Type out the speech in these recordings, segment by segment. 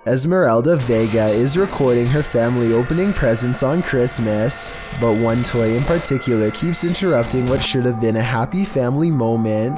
Esmeralda Vega is recording her family opening presents on Christmas, but one toy in particular keeps interrupting what should have been a happy family moment.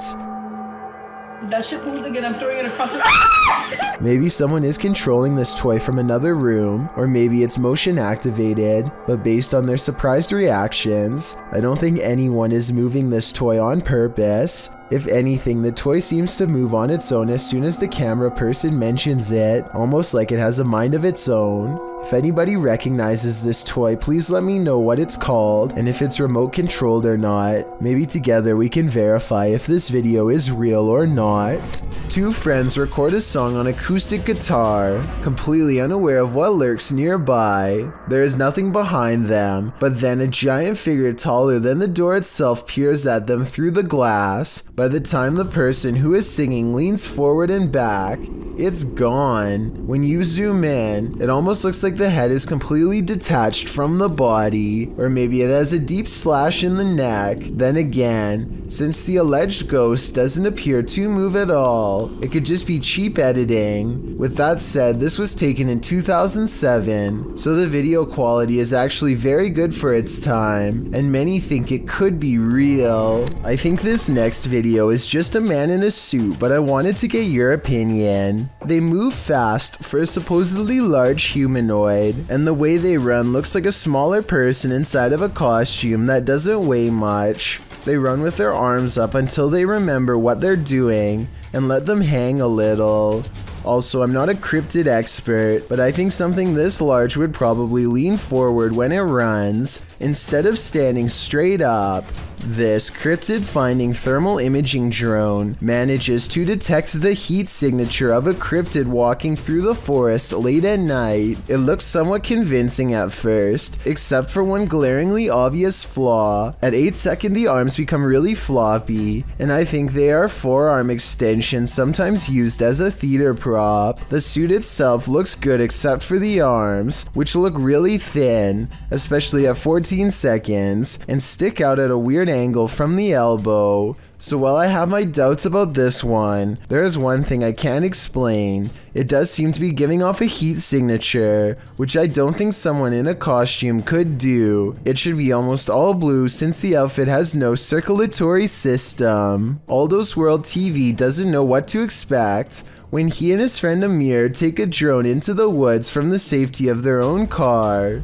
That shit moved again, I'm throwing it across the— Maybe someone is controlling this toy from another room, or maybe it's motion activated, but based on their surprised reactions, I don't think anyone is moving this toy on purpose. If anything, the toy seems to move on its own as soon as the camera person mentions it, almost like it has a mind of its own. If anybody recognizes this toy, please let me know what it's called and if it's remote controlled or not. Maybe together we can verify if this video is real or not. Two friends record a song on acoustic guitar, completely unaware of what lurks nearby. There is nothing behind them, but then a giant figure taller than the door itself peers at them through the glass. By the time the person who is singing leans forward and back, it's gone. When you zoom in, it almost looks like the head is completely detached from the body, or maybe it has a deep slash in the neck. Then again, since the alleged ghost doesn't appear to move at all, it could just be cheap editing. With that said, this was taken in 2007, so the video quality is actually very good for its time, and many think it could be real. I think this next video is just a man in a suit, but I wanted to get your opinion. They move fast for a supposedly large humanoid, and the way they run looks like a smaller person inside of a costume that doesn't weigh much. They run with their arms up until they remember what they're doing and let them hang a little. Also, I'm not a cryptid expert, but I think something this large would probably lean forward when it runs, instead of standing straight up. This cryptid-finding thermal imaging drone manages to detect the heat signature of a cryptid walking through the forest late at night. It looks somewhat convincing at first, except for one glaringly obvious flaw. At 8 seconds, the arms become really floppy, and I think they are forearm extensions sometimes used as a theater prop. The suit itself looks good except for the arms, which look really thin, especially at 14 seconds, and stick out at a weird angle from the elbow. So while I have my doubts about this one, there is one thing I can't explain. It does seem to be giving off a heat signature, which I don't think someone in a costume could do. It should be almost all blue since the outfit has no circulatory system. Aldo's World TV doesn't know what to expect when he and his friend Amir take a drone into the woods from the safety of their own car.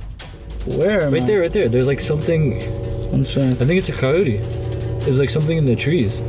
Where? Right there, right there. There's like something. I think it's a coyote. There's like something in the trees.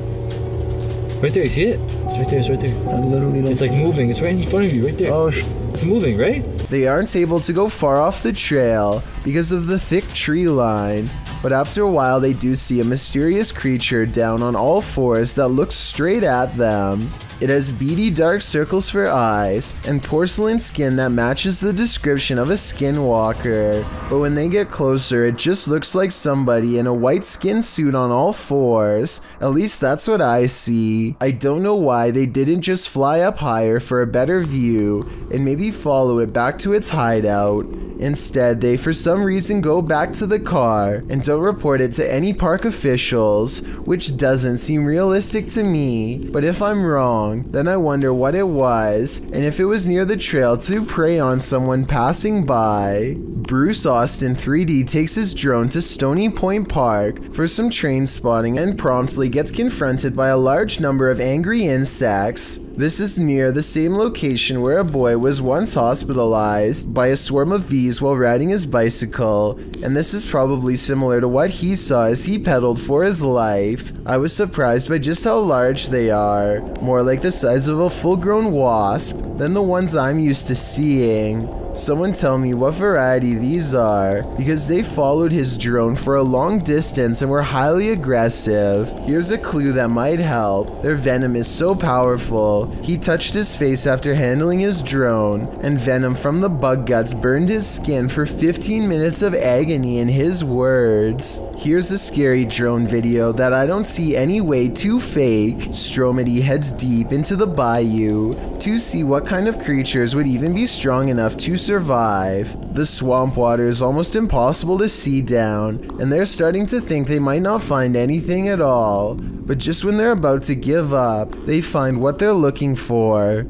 Right there, you see it? It's right there, it's right there. I literally don't. It's like moving. It's right in front of you, right there. Oh, it's moving, right? They aren't able to go far off the trail because of the thick tree line, but after a while they do see a mysterious creature down on all fours that looks straight at them. It has beady dark circles for eyes and porcelain skin that matches the description of a skinwalker, but when they get closer it just looks like somebody in a white skin suit on all fours. At least that's what I see. I don't know why they didn't just fly up higher for a better view and maybe follow it back to its hideout. Instead, they for some reason go back to the car and don't report it to any park officials, which doesn't seem realistic to me, but if I'm wrong, then I wonder what it was and if it was near the trail to prey on someone passing by. Bruce Austin 3D takes his drone to Stony Point Park for some train spotting and promptly gets confronted by a large number of angry insects. This is near the same location where a boy was once hospitalized by a swarm of bees while riding his bicycle, and this is probably similar to what he saw as he pedaled for his life. I was surprised by just how large they are, more like the size of a full-grown wasp than the ones I'm used to seeing. Someone tell me what variety these are, because they followed his drone for a long distance and were highly aggressive. Here's a clue that might help. Their venom is so powerful. He touched his face after handling his drone, and venom from the bug guts burned his skin for 15 minutes of agony in his words. Here's a scary drone video that I don't see any way to fake. Stromedy heads deep into the bayou to see what kind of creatures would even be strong enough to survive. The swamp water is almost impossible to see down, and they're starting to think they might not find anything at all. But just when they're about to give up, they find what they're looking for.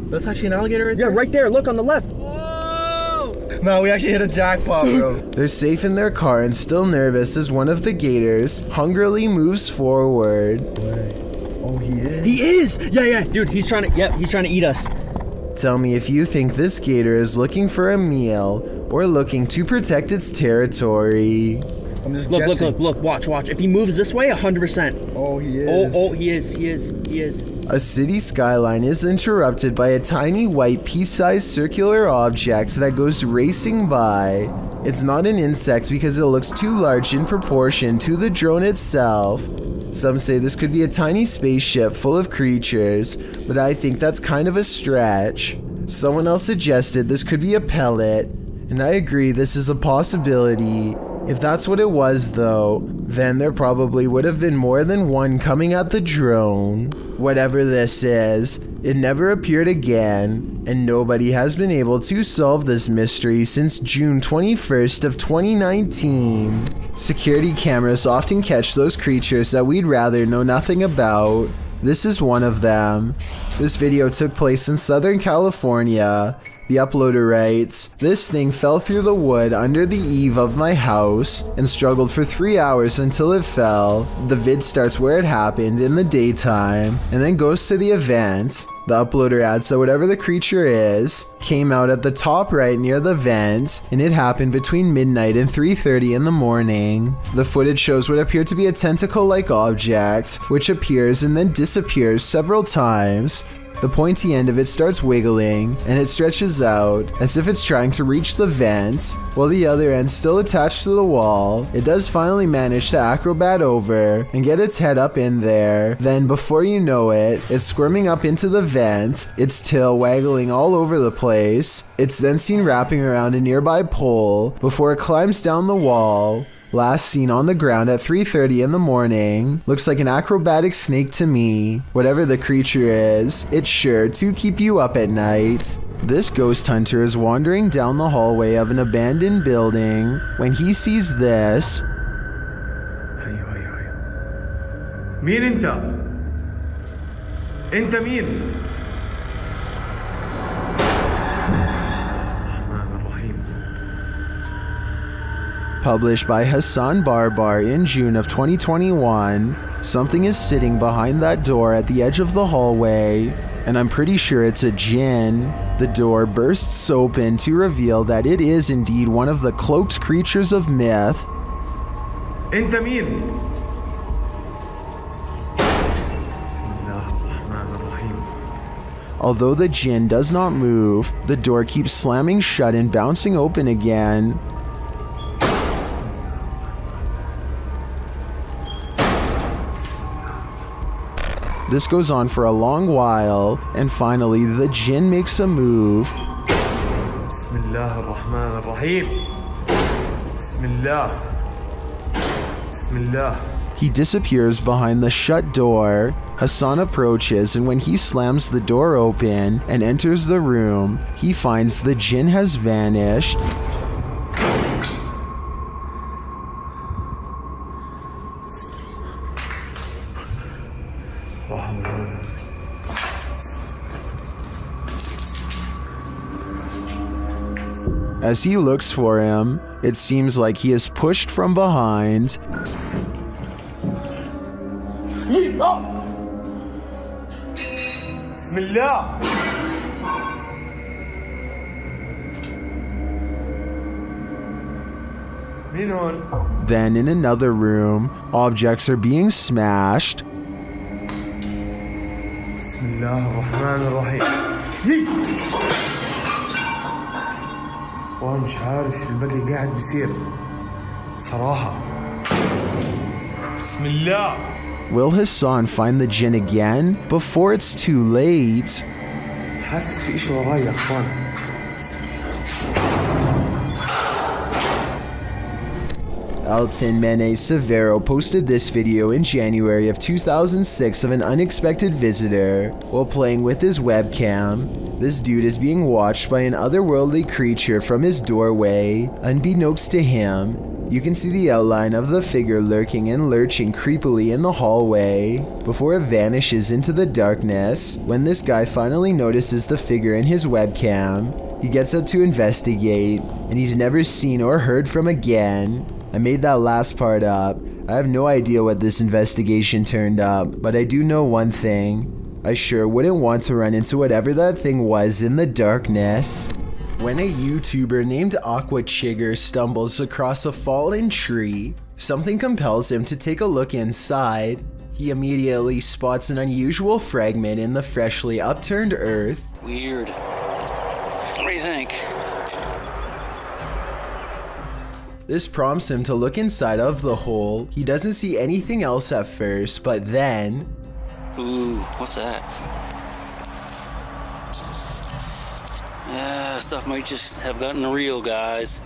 That's actually an alligator right there? Yeah, right there. Look on the left. Whoa! No, we actually hit a jackpot, bro. They're safe in their car and still nervous as one of the gators hungrily moves forward. Oh, he is? He is! Yeah, dude, he's trying to eat us. Tell me if you think this gator is looking for a meal or looking to protect its territory. I'm just guessing. Look, watch. If he moves this way, 100%. Oh, he is. He is. A city skyline is interrupted by a tiny white pea-sized circular object that goes racing by. It's not an insect because it looks too large in proportion to the drone itself. Some say this could be a tiny spaceship full of creatures, but I think that's kind of a stretch. Someone else suggested this could be a pellet, and I agree this is a possibility. If that's what it was though, then there probably would have been more than one coming at the drone. Whatever this is, it never appeared again, and nobody has been able to solve this mystery since June 21st of 2019. Security cameras often catch those creatures that we'd rather know nothing about. This is one of them. This video took place in Southern California. The uploader writes, "This thing fell through the wood under the eave of my house and struggled for 3 hours until it fell. The vid starts where it happened in the daytime and then goes to the event." The uploader adds that whatever the creature is, came out at the top right near the vent, and it happened between midnight and 3:30 in the morning. The footage shows what appeared to be a tentacle-like object, which appears and then disappears several times. The pointy end of it starts wiggling, and it stretches out, as if it's trying to reach the vent, while the other end still attached to the wall. It does finally manage to acrobat over, and get its head up in there. Then, before you know it, it's squirming up into the vent, its tail waggling all over the place. It's then seen wrapping around a nearby pole, before it climbs down the wall. Last seen on the ground at 3:30 in the morning. Looks like an acrobatic snake to me. Whatever the creature is, it's sure to keep you up at night. This ghost hunter is wandering down the hallway of an abandoned building when he sees this. مين انت؟ انت مين؟ Published by Hassan Barbar in June of 2021, something is sitting behind that door at the edge of the hallway, and I'm pretty sure it's a djinn. The door bursts open to reveal that it is indeed one of the cloaked creatures of myth. انت مين؟ Although the djinn does not move, the door keeps slamming shut and bouncing open again. This goes on for a long while, and finally the djinn makes a move. Bismillah ar-Rahman ar-Rahim. Bismillah. Bismillah. He disappears behind the shut door. Hassan approaches, and when he slams the door open and enters the room, he finds the djinn has vanished. As he looks for him, it seems like he is pushed from behind. Bismillah. Then in another room, objects are being smashed. Bismillah ar-Rahman ar-Rahim. وانا مش عارف شو الباقي قاعد بيصير صراحة. بسم الله. Will Hassan find the djinn again before it's too late? حاسس في إشي وراي يا اخوان. Elton Mene Severo posted this video in January of 2006 of an unexpected visitor while playing with his webcam. This dude is being watched by an otherworldly creature from his doorway, unbeknownst to him. You can see the outline of the figure lurking and lurching creepily in the hallway before it vanishes into the darkness. When this guy finally notices the figure in his webcam, he gets up to investigate, and he's never seen or heard from again. I made that last part up. I have no idea what this investigation turned up, but I do know one thing. I sure wouldn't want to run into whatever that thing was in the darkness. When a YouTuber named Aqua Chigger stumbles across a fallen tree, something compels him to take a look inside. He immediately spots an unusual fragment in the freshly upturned earth. Weird. What do you think? This prompts him to look inside of the hole. He doesn't see anything else at first, but then... Ooh, what's that? Stuff might just have gotten real, guys.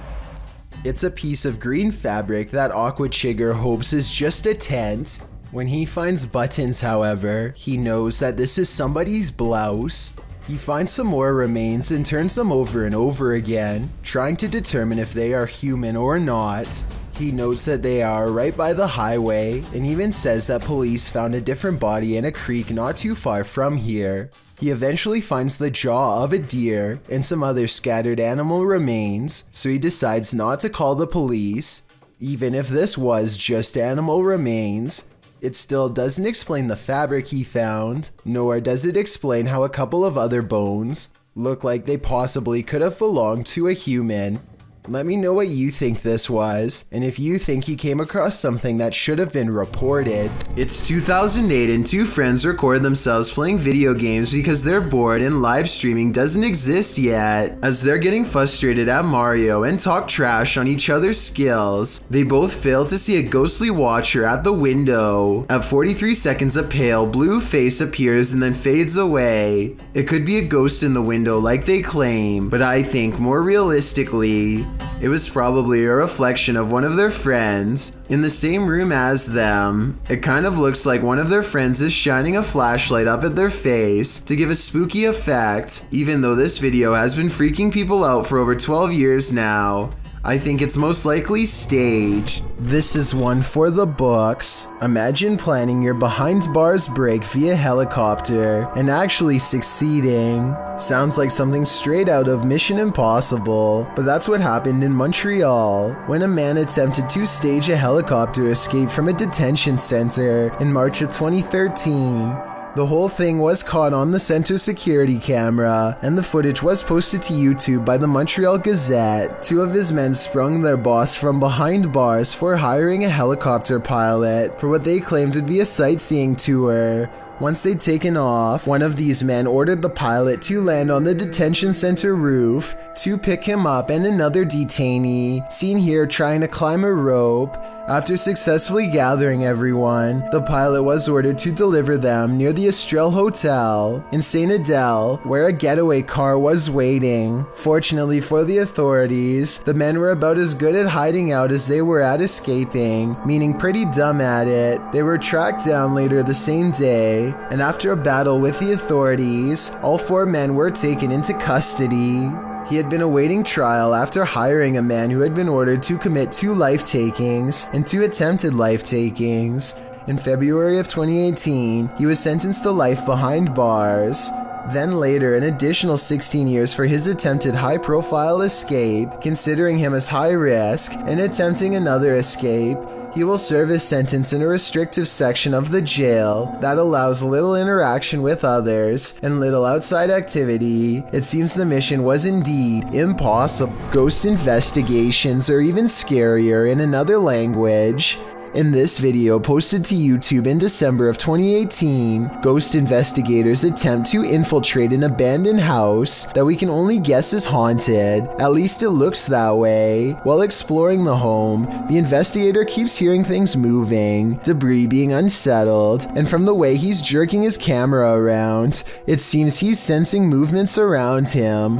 It's a piece of green fabric that Aqua Chigger hopes is just a tent. When he finds buttons, however, he knows that this is somebody's blouse. He finds some more remains and turns them over and over again, trying to determine if they are human or not. He notes that they are right by the highway, and even says that police found a different body in a creek not too far from here. He eventually finds the jaw of a deer and some other scattered animal remains, so he decides not to call the police. Even if this was just animal remains, it still doesn't explain the fabric he found, nor does it explain how a couple of other bones look like they possibly could have belonged to a human. Let me know what you think this was, and if you think he came across something that should have been reported. It's 2008 and two friends record themselves playing video games because they're bored and live streaming doesn't exist yet. As they're getting frustrated at Mario and talk trash on each other's skills, they both fail to see a ghostly watcher at the window. At 43 seconds, a pale blue face appears and then fades away. It could be a ghost in the window like they claim, but I think more realistically, it was probably a reflection of one of their friends in the same room as them. It kind of looks like one of their friends is shining a flashlight up at their face to give a spooky effect. Even though this video has been freaking people out for over 12 years now, I think it's most likely staged. This is one for the books. Imagine planning your behind bars break via helicopter and actually succeeding. Sounds like something straight out of Mission Impossible, but that's what happened in Montreal when a man attempted to stage a helicopter escape from a detention center in March of 2013. The whole thing was caught on the center security camera, and the footage was posted to YouTube by the Montreal Gazette. Two of his men sprung their boss from behind bars for hiring a helicopter pilot for what they claimed would be a sightseeing tour. Once they'd taken off, one of these men ordered the pilot to land on the detention center roof to pick him up, and another detainee, seen here trying to climb a rope. After successfully gathering everyone, the pilot was ordered to deliver them near the Estrelle Hotel in Saint Adele, where a getaway car was waiting. Fortunately for the authorities, the men were about as good at hiding out as they were at escaping, meaning pretty dumb at it. They were tracked down later the same day, and after a battle with the authorities, all four men were taken into custody. He had been awaiting trial after hiring a man who had been ordered to commit 2 life takings and 2 attempted life takings. In February of 2018, he was sentenced to life behind bars. Then later, an additional 16 years for his attempted high-profile escape, considering him as high risk, and attempting another escape. He will serve his sentence in a restrictive section of the jail that allows little interaction with others and little outside activity. It seems the mission was indeed impossible. Ghost investigations are even scarier in another language. In this video posted to YouTube in December of 2018, ghost investigators attempt to infiltrate an abandoned house that we can only guess is haunted. At least it looks that way. While exploring the home, the investigator keeps hearing things moving, debris being unsettled, and from the way he's jerking his camera around, it seems he's sensing movements around him.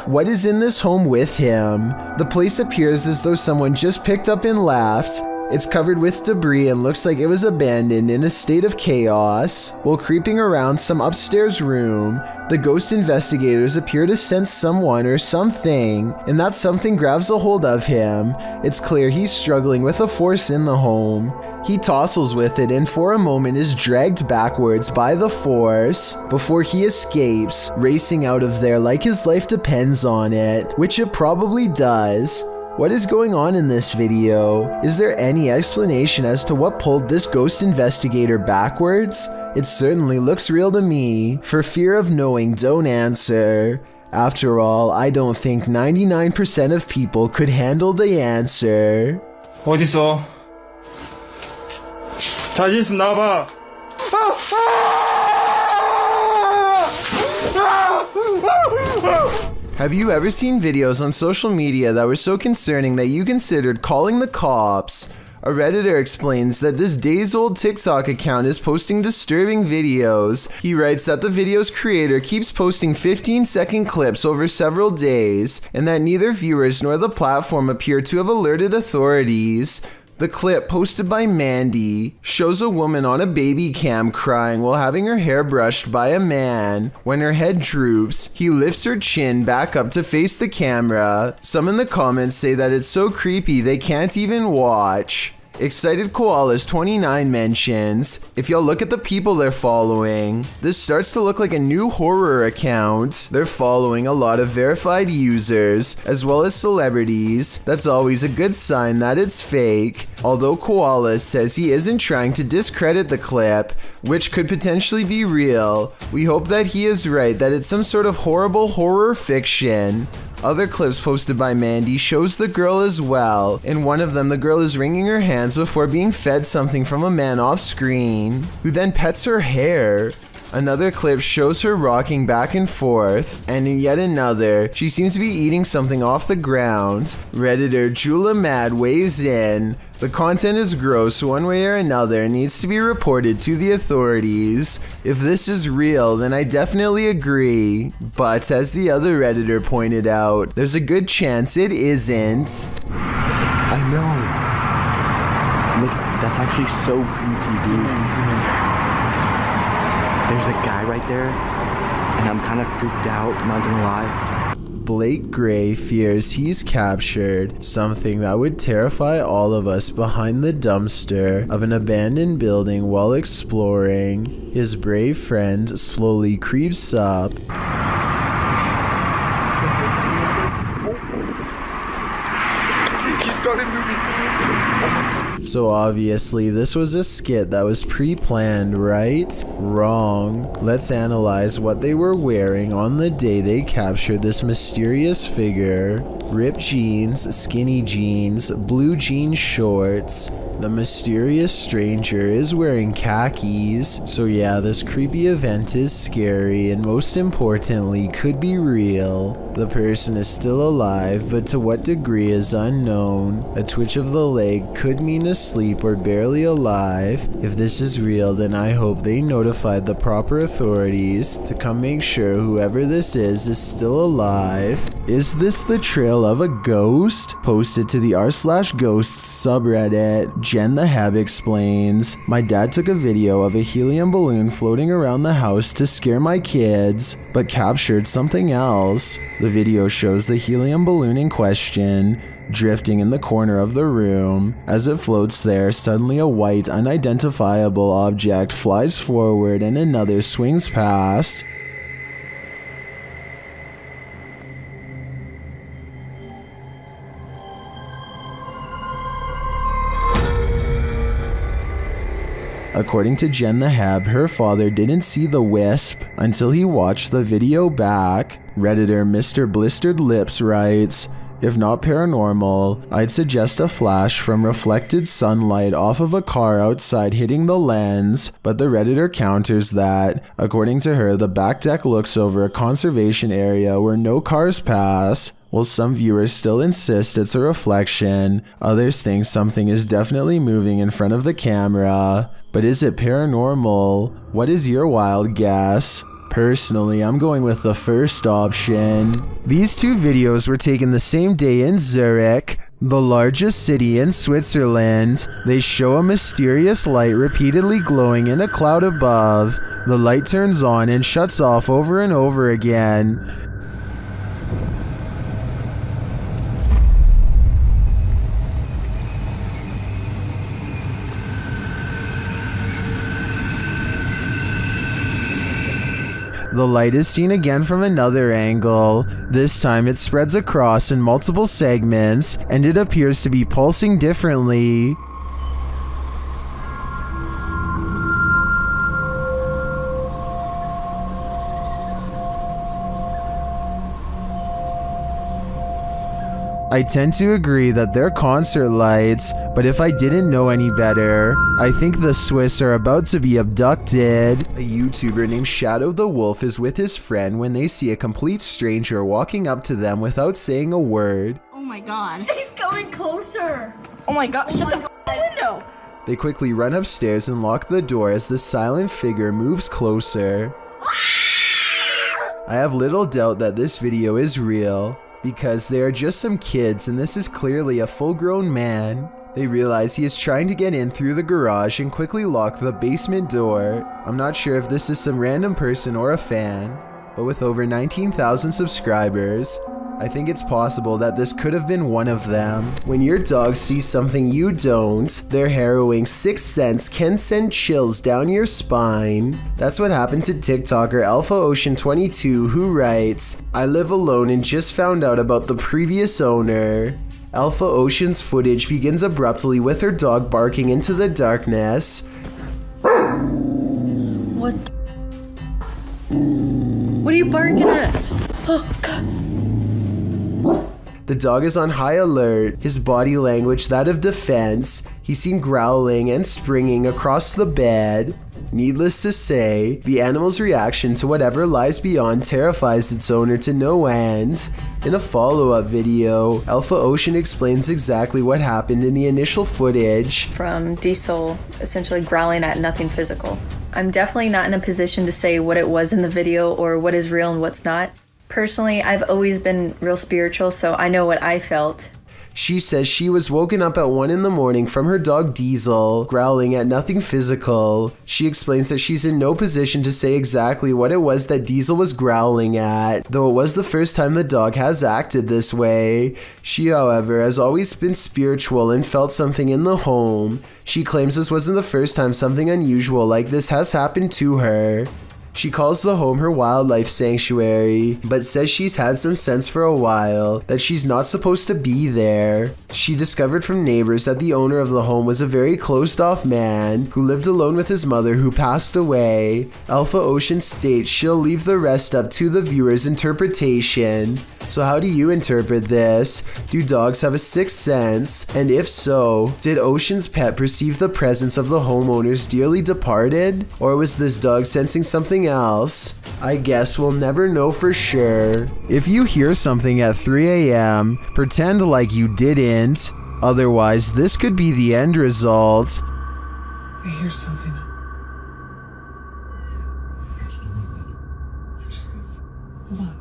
What is in this home with him? The place appears as though someone just picked up and left. It's covered with debris and looks like it was abandoned in a state of chaos. While creeping around some upstairs room, the ghost investigators appear to sense someone or something, and that something grabs a hold of him. It's clear he's struggling with a force in the home. He tussles with it and for a moment is dragged backwards by the force before he escapes, racing out of there like his life depends on it, which it probably does. What is going on in this video? Is there any explanation as to what pulled this ghost investigator backwards? It certainly looks real to me. For fear of knowing, don't answer. After all, I don't think 99% of people could handle the answer. 어딨어? 자신 있으면 나와봐. Have you ever seen videos on social media that were so concerning that you considered calling the cops? A Redditor explains that this days-old TikTok account is posting disturbing videos. He writes that the video's creator keeps posting 15-second clips over several days, and that neither viewers nor the platform appear to have alerted authorities. The clip, posted by Mandy, shows a woman on a baby cam crying while having her hair brushed by a man. When her head droops, he lifts her chin back up to face the camera. Some in the comments say that it's so creepy they can't even watch. Excited Koalas 29 mentions, if y'all look at the people they're following, this starts to look like a new horror account. They're following a lot of verified users, as well as celebrities. That's always a good sign that it's fake. Although Koalas says he isn't trying to discredit the clip, which could potentially be real, we hope that he is right, that it's some sort of horrible horror fiction. Other clips posted by Mandy shows the girl as well. In one of them, the girl is wringing her hands before being fed something from a man off screen, who then pets her hair. Another clip shows her rocking back and forth, and in yet another, she seems to be eating something off the ground. Redditor Jula Mad weighs in. The content is gross one way or another and needs to be reported to the authorities. If this is real, then I definitely agree. But as the other Redditor pointed out, there's a good chance it isn't. I know. Look, that's actually so creepy, dude. There's a guy right there, and I'm kind of freaked out, not gonna lie. Blake Gray fears he's captured, something that would terrify all of us behind the dumpster of an abandoned building while exploring. His brave friend slowly creeps up. He started moving. So obviously this was a skit that was pre-planned, right? Wrong. Let's analyze what they were wearing on the day they captured this mysterious figure. Ripped jeans, skinny jeans, blue jean shorts. The mysterious stranger is wearing khakis. So yeah, this creepy event is scary and most importantly could be real. The person is still alive, but to what degree is unknown. A twitch of the leg could mean asleep or barely alive. If this is real, then I hope they notified the proper authorities to come make sure whoever this is still alive. Is this the trail of a ghost? Posted to the r/ghosts subreddit. Jen the Hab explains, my dad took a video of a helium balloon floating around the house to scare my kids, but captured something else. The video shows the helium balloon in question drifting in the corner of the room. As it floats there, suddenly a white, unidentifiable object flies forward and another swings past. According to Jen the Hab, her father didn't see the wisp until he watched the video back. Redditor Mr. Blistered Lips writes, if not paranormal, I'd suggest a flash from reflected sunlight off of a car outside hitting the lens, but the Redditor counters that, according to her, the back deck looks over a conservation area where no cars pass. While some viewers still insist it's a reflection, others think something is definitely moving in front of the camera. But is it paranormal? What is your wild guess? Personally, I'm going with the first option. These two videos were taken the same day in Zurich. The largest city in Switzerland. They show a mysterious light repeatedly glowing in a cloud above. The light turns on and shuts off over and over again. The light is seen again from another angle. This time it spreads across in multiple segments, and it appears to be pulsing differently. I tend to agree that they're concert lights, but if I didn't know any better, I think the Swiss are about to be abducted. A YouTuber named Shadow the Wolf is with his friend when they see a complete stranger walking up to them without saying a word. Oh my god. He's coming closer. Oh my god, shut the window. They quickly run upstairs and lock the door as the silent figure moves closer. I have little doubt that this video is real, because they are just some kids and this is clearly a full-grown man. They realize he is trying to get in through the garage and quickly lock the basement door. I'm not sure if this is some random person or a fan, but with over 19,000 subscribers, I think it's possible that this could have been one of them. When your dog sees something you don't, their harrowing sixth sense can send chills down your spine. That's what happened to TikToker Alpha Ocean 22, who writes, "I live alone and just found out about the previous owner." Alpha Ocean's footage begins abruptly with her dog barking into the darkness. What? What are you barking at? Oh god. The dog is on high alert, his body language that of defense. He's seen growling and springing across the bed. Needless to say, the animal's reaction to whatever lies beyond terrifies its owner to no end. In a follow-up video, Alpha Ocean explains exactly what happened in the initial footage. From Diesel essentially growling at nothing physical. I'm definitely not in a position to say what it was in the video or what is real and what's not. Personally, I've always been real spiritual, so I know what I felt. She says she was woken up at 1 in the morning from her dog Diesel, growling at nothing physical. She explains that she's in no position to say exactly what it was that Diesel was growling at, though it was the first time the dog has acted this way. She, however, has always been spiritual and felt something in the home. She claims this wasn't the first time something unusual like this has happened to her. She calls the home her wildlife sanctuary, but says she's had some sense for a while that she's not supposed to be there. She discovered from neighbors that the owner of the home was a very closed-off man who lived alone with his mother who passed away. Alpha Ocean states she'll leave the rest up to the viewer's interpretation. So how do you interpret this? Do dogs have a sixth sense? And if so, did Ocean's pet perceive the presence of the homeowner's dearly departed? Or was this dog sensing something else? I guess we'll never know for sure. If you hear something at 3 a.m., pretend like you didn't. Otherwise, this could be the end result. I hear something. Hold on.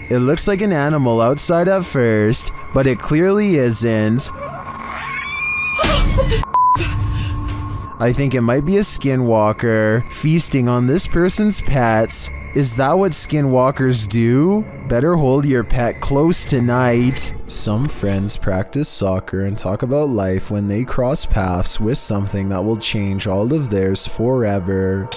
It looks like an animal outside at first, but it clearly isn't. I think it might be a skinwalker feasting on this person's pets. Is that what skinwalkers do? Better hold your pet close tonight. Some friends practice soccer and talk about life when they cross paths with something that will change all of theirs forever.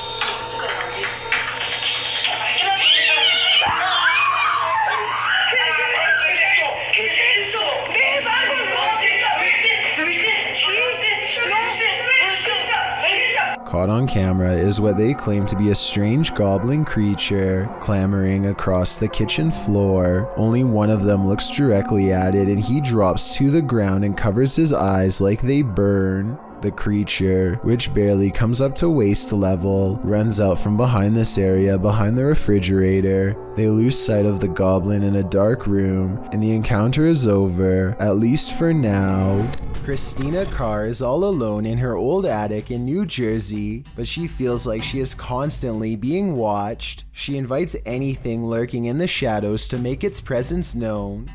Caught on camera is what they claim to be a strange goblin creature clambering across the kitchen floor. Only one of them looks directly at it and he drops to the ground and covers his eyes like they burn. The creature, which barely comes up to waist level, runs out from behind this area behind the refrigerator. They lose sight of the goblin in a dark room, and the encounter is over, at least for now. Christina Carr is all alone in her old attic in New Jersey, but she feels like she is constantly being watched. She invites anything lurking in the shadows to make its presence known.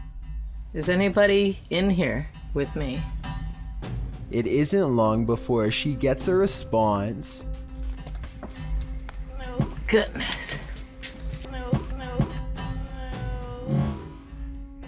Is anybody in here with me? It isn't long before she gets a response. Oh, goodness.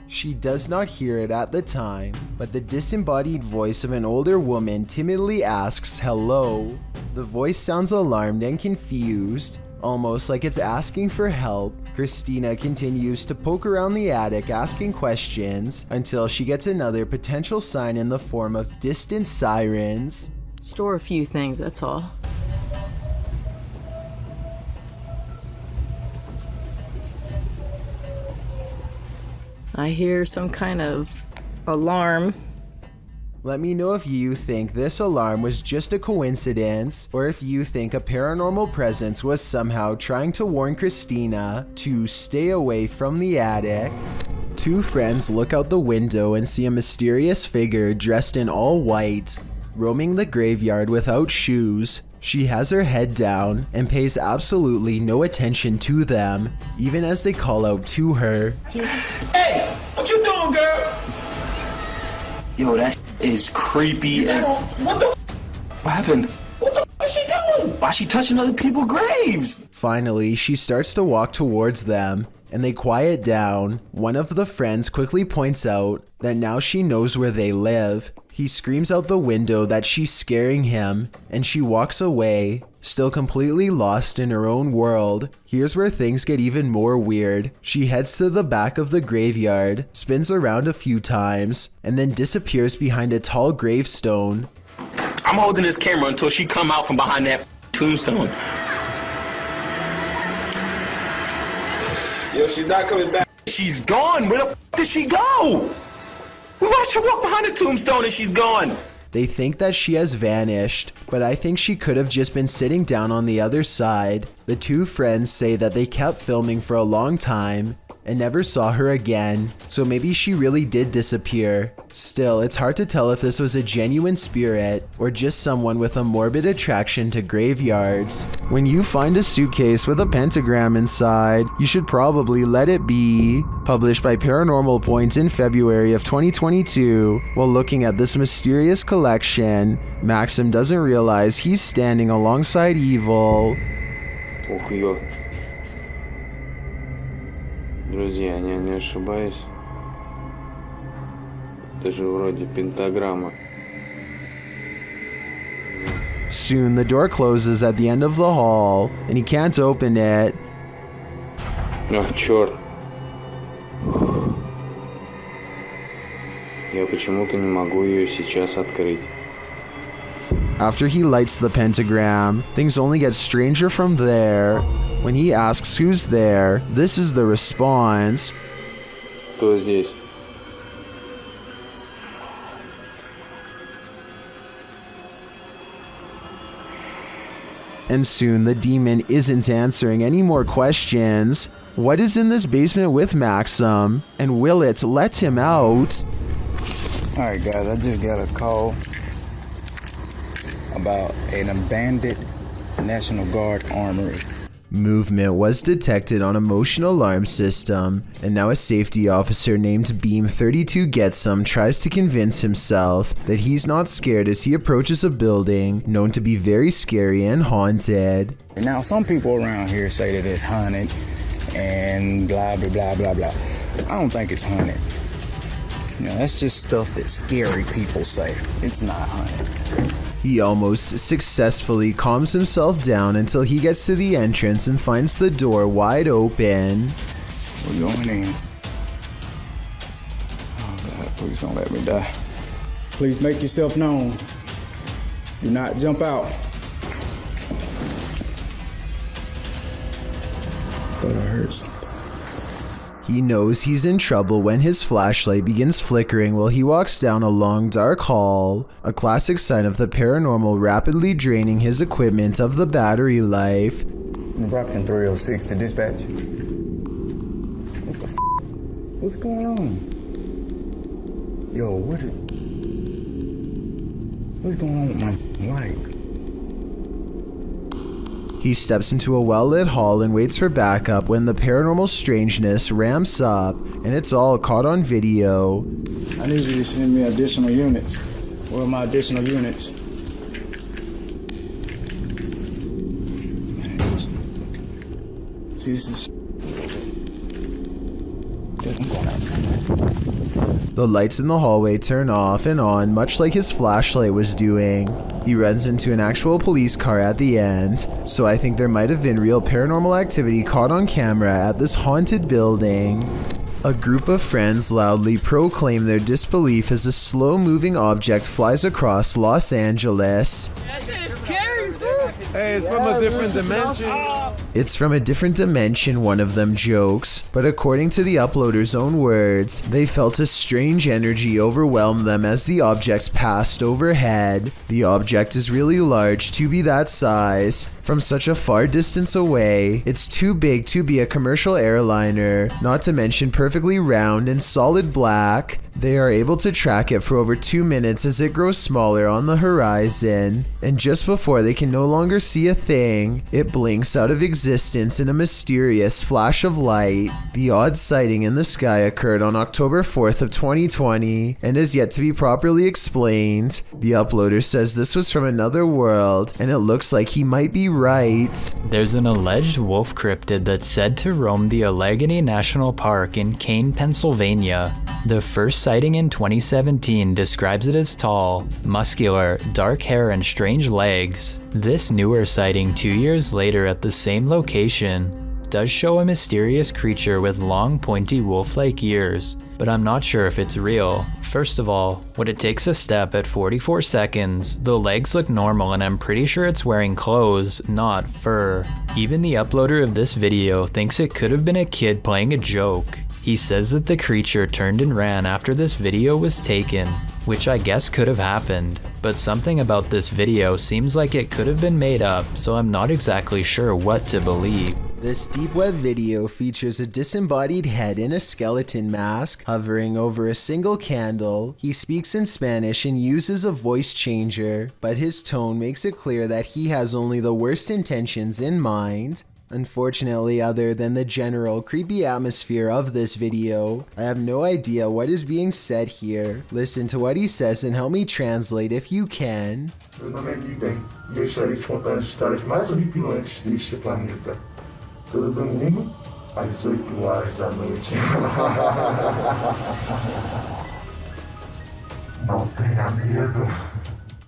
She does not hear it at the time, but the disembodied voice of an older woman timidly asks hello. The voice sounds alarmed and confused, almost like it's asking for help. Christina continues to poke around the attic asking questions until she gets another potential sign in the form of distant sirens. Store a few things, that's all. I hear some kind of alarm. Let me know if you think this alarm was just a coincidence, or if you think a paranormal presence was somehow trying to warn Christina to stay away from the attic. Two friends look out the window and see a mysterious figure dressed in all white, roaming the graveyard without shoes. She has her head down and pays absolutely no attention to them, even as they call out to her. Hey, what you doing, girl? Yo, that is creepy as... What the What happened? What the is she doing? Why is she touching other people's graves? Finally, she starts to walk towards them, and they quiet down. One of the friends quickly points out that now she knows where they live. He screams out the window that she's scaring him, and she walks away, still completely lost in her own world. Here's where things get even more weird. She heads to the back of the graveyard, spins around a few times, and then disappears behind a tall gravestone. I'm holding this camera until she come out from behind that tombstone. Yo, she's not coming back. She's gone. Where the f did she go? We watched her walk behind the tombstone and she's gone. They think that she has vanished, but I think she could have just been sitting down on the other side. The two friends say that they kept filming for a long time and never saw her again, so maybe she really did disappear. Still, it's hard to tell if this was a genuine spirit or just someone with a morbid attraction to graveyards. When you find a suitcase with a pentagram inside, you should probably let it be. Published by Paranormal Point in February of 2022. While looking at this mysterious collection, Maxim doesn't realize he's standing alongside evil. Ух, ё. Друзья, не ошибаюсь. Это же вроде пентаграмма. Soon the door closes at the end of the hall, and he can't open it. Ах, черт. Я почему-то не могу ее сейчас открыть. After he lights the pentagram, things only get stranger from there. When he asks who's there, this is the response. Кто здесь? And soon the demon isn't answering any more questions. What is in this basement with Maxim? And will it let him out? Alright guys, I just got a call about an abandoned National Guard armory. Movement was detected on a motion alarm system, and now a safety officer named Beam 32 Getsum tries to convince himself that he's not scared as he approaches a building known to be very scary and haunted. Now some people around here say that it's haunted and blah blah blah blah blah. I don't think it's haunted. You know, that's just stuff that scary people say. It's not haunted. He almost successfully calms himself down until he gets to the entrance and finds the door wide open. We're going in. Oh God, please don't let me die. Please make yourself known. Do not jump out. Thought I heard something. He knows he's in trouble when his flashlight begins flickering while he walks down a long dark hall, a classic sign of the paranormal rapidly draining his equipment of the battery life. Rapping 306 to dispatch. What the f***? What's going on? Yo, what's going on with my light? He steps into a well-lit hall and waits for backup when the paranormal strangeness ramps up, and it's all caught on video. I need you to send me additional units. Where are my additional units? See, this is... The lights in the hallway turn off and on, much like his flashlight was doing. He runs into an actual police car at the end, so I think there might have been real paranormal activity caught on camera at this haunted building. A group of friends loudly proclaim their disbelief as a slow-moving object flies across Los Angeles. Hey, it's from a different dimension. It's from a different dimension, one of them jokes, but according to the uploader's own words, they felt a strange energy overwhelm them as the object passed overhead. The object is really large to be that size. From such a far distance away, it's too big to be a commercial airliner, not to mention perfectly round and solid black. They are able to track it for over 2 minutes as it grows smaller on the horizon, and just before they can no longer see a thing, it blinks out of existence in a mysterious flash of light. The odd sighting in the sky occurred on October 4th of 2020 and is yet to be properly explained. The uploader says this was from another world, and it looks like he might be right. There's an alleged wolf cryptid that's said to roam the Allegheny National Park in Kane, Pennsylvania. The first sighting in 2017 describes it as tall, muscular, dark hair, and strange legs. This newer sighting 2 years later at the same location does show a mysterious creature with long, pointy wolf-like ears, but I'm not sure if it's real. First of all, when it takes a step at 44 seconds, the legs look normal and I'm pretty sure it's wearing clothes, not fur. Even the uploader of this video thinks it could have been a kid playing a joke. He says that the creature turned and ran after this video was taken, which I guess could have happened, but something about this video seems like it could have been made up, so I'm not exactly sure what to believe. This deep web video features a disembodied head in a skeleton mask hovering over a single candle. He speaks in Spanish and uses a voice changer, but his tone makes it clear that he has only the worst intentions in mind. Unfortunately, other than the general creepy atmosphere of this video, I have no idea what is being said here. Listen to what he says and help me translate if you can. Meu nome é Guiden e eu estarei te contando as histórias mais horripilantes deste planeta. Todo domingo, às 8 horas da noite. Não tenha medo.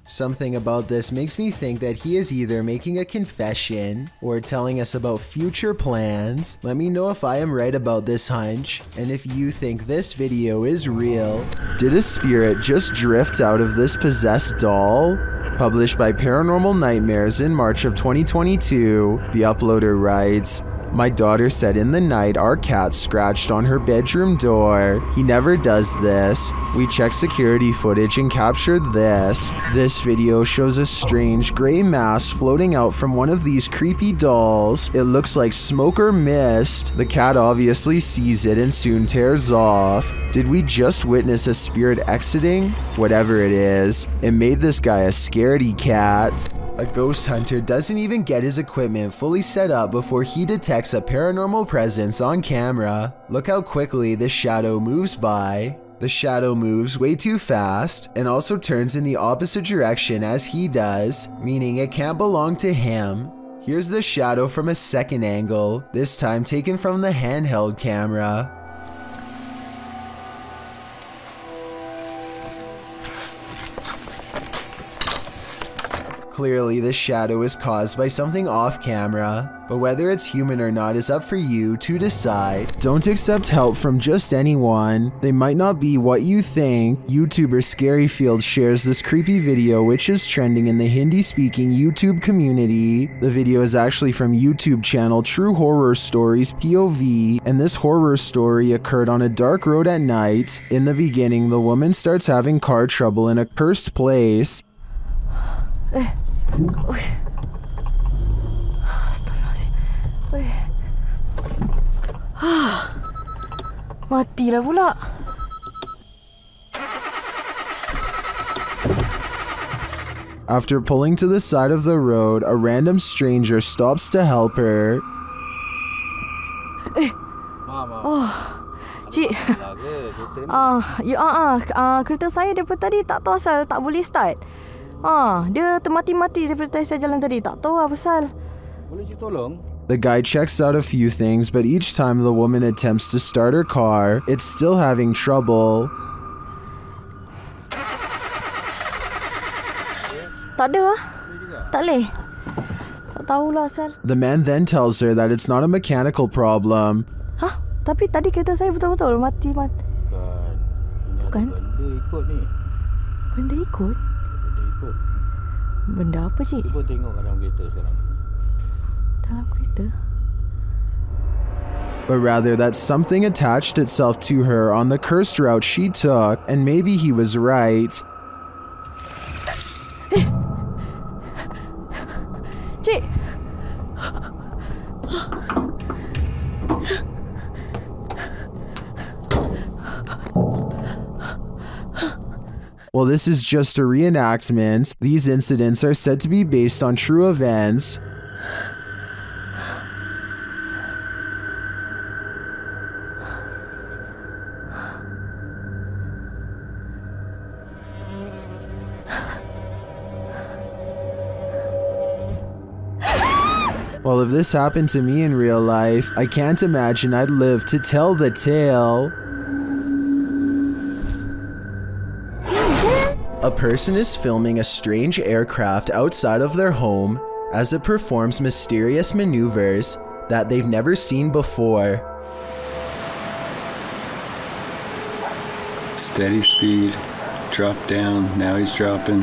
Something about this makes me think that he is either making a confession or telling us about future plans. Let me know if I am right about this hunch, and if you think this video is real. Did a spirit just drift out of this possessed doll? Published by Paranormal Nightmares in March of 2022, the uploader writes, "My daughter said in the night our cat scratched on her bedroom door. He never does this. We checked security footage and captured this. This video shows a strange gray mass floating out from one of these creepy dolls. It looks like smoke or mist. The cat obviously sees it and soon tears off. Did we just witness a spirit exiting? Whatever it is, it made this guy a scaredy cat." A ghost hunter doesn't even get his equipment fully set up before he detects a paranormal presence on camera. Look how quickly this shadow moves by. The shadow moves way too fast and also turns in the opposite direction as he does, meaning it can't belong to him. Here's the shadow from a second angle, this time taken from the handheld camera. Clearly, the shadow is caused by something off camera, but whether it's human or not is up for you to decide. Don't accept help from just anyone. They might not be what you think. YouTuber Scaryfield shares this creepy video which is trending in the Hindi-speaking YouTube community. The video is actually from YouTube channel True Horror Stories POV, and this horror story occurred on a dark road at night. In the beginning, the woman starts having car trouble in a cursed place. Matilah pula. After pulling to the side of the road, a random stranger stops to help her. Oh, cik. Kereta saya daripada tadi tak tahu asal tak boleh start. Dia termati-mati daripada saya jalan tadi. Tak tahu apa pasal. Boleh cik tolong? The guy checks out a few things, but each time the woman attempts to start her car, it's still having trouble. Tak ada lah. Tak boleh. Tak tahulah asal. The man then tells her that it's not a mechanical problem. Tapi tadi kereta saya betul-betul mati. Bukan? Benda ikut ni. Benda ikut? Benda apa cik? Cuba tengok dalam kereta sekarang. Dalam kereta? But rather that something attached itself to her on the cursed route she took, and maybe he was right. Cik! Well, this is just a reenactment. These incidents are said to be based on true events. Well, if this happened to me in real life, I can't imagine I'd live to tell the tale. A person is filming a strange aircraft outside of their home as it performs mysterious maneuvers that they've never seen before. Steady speed, drop down, now he's dropping.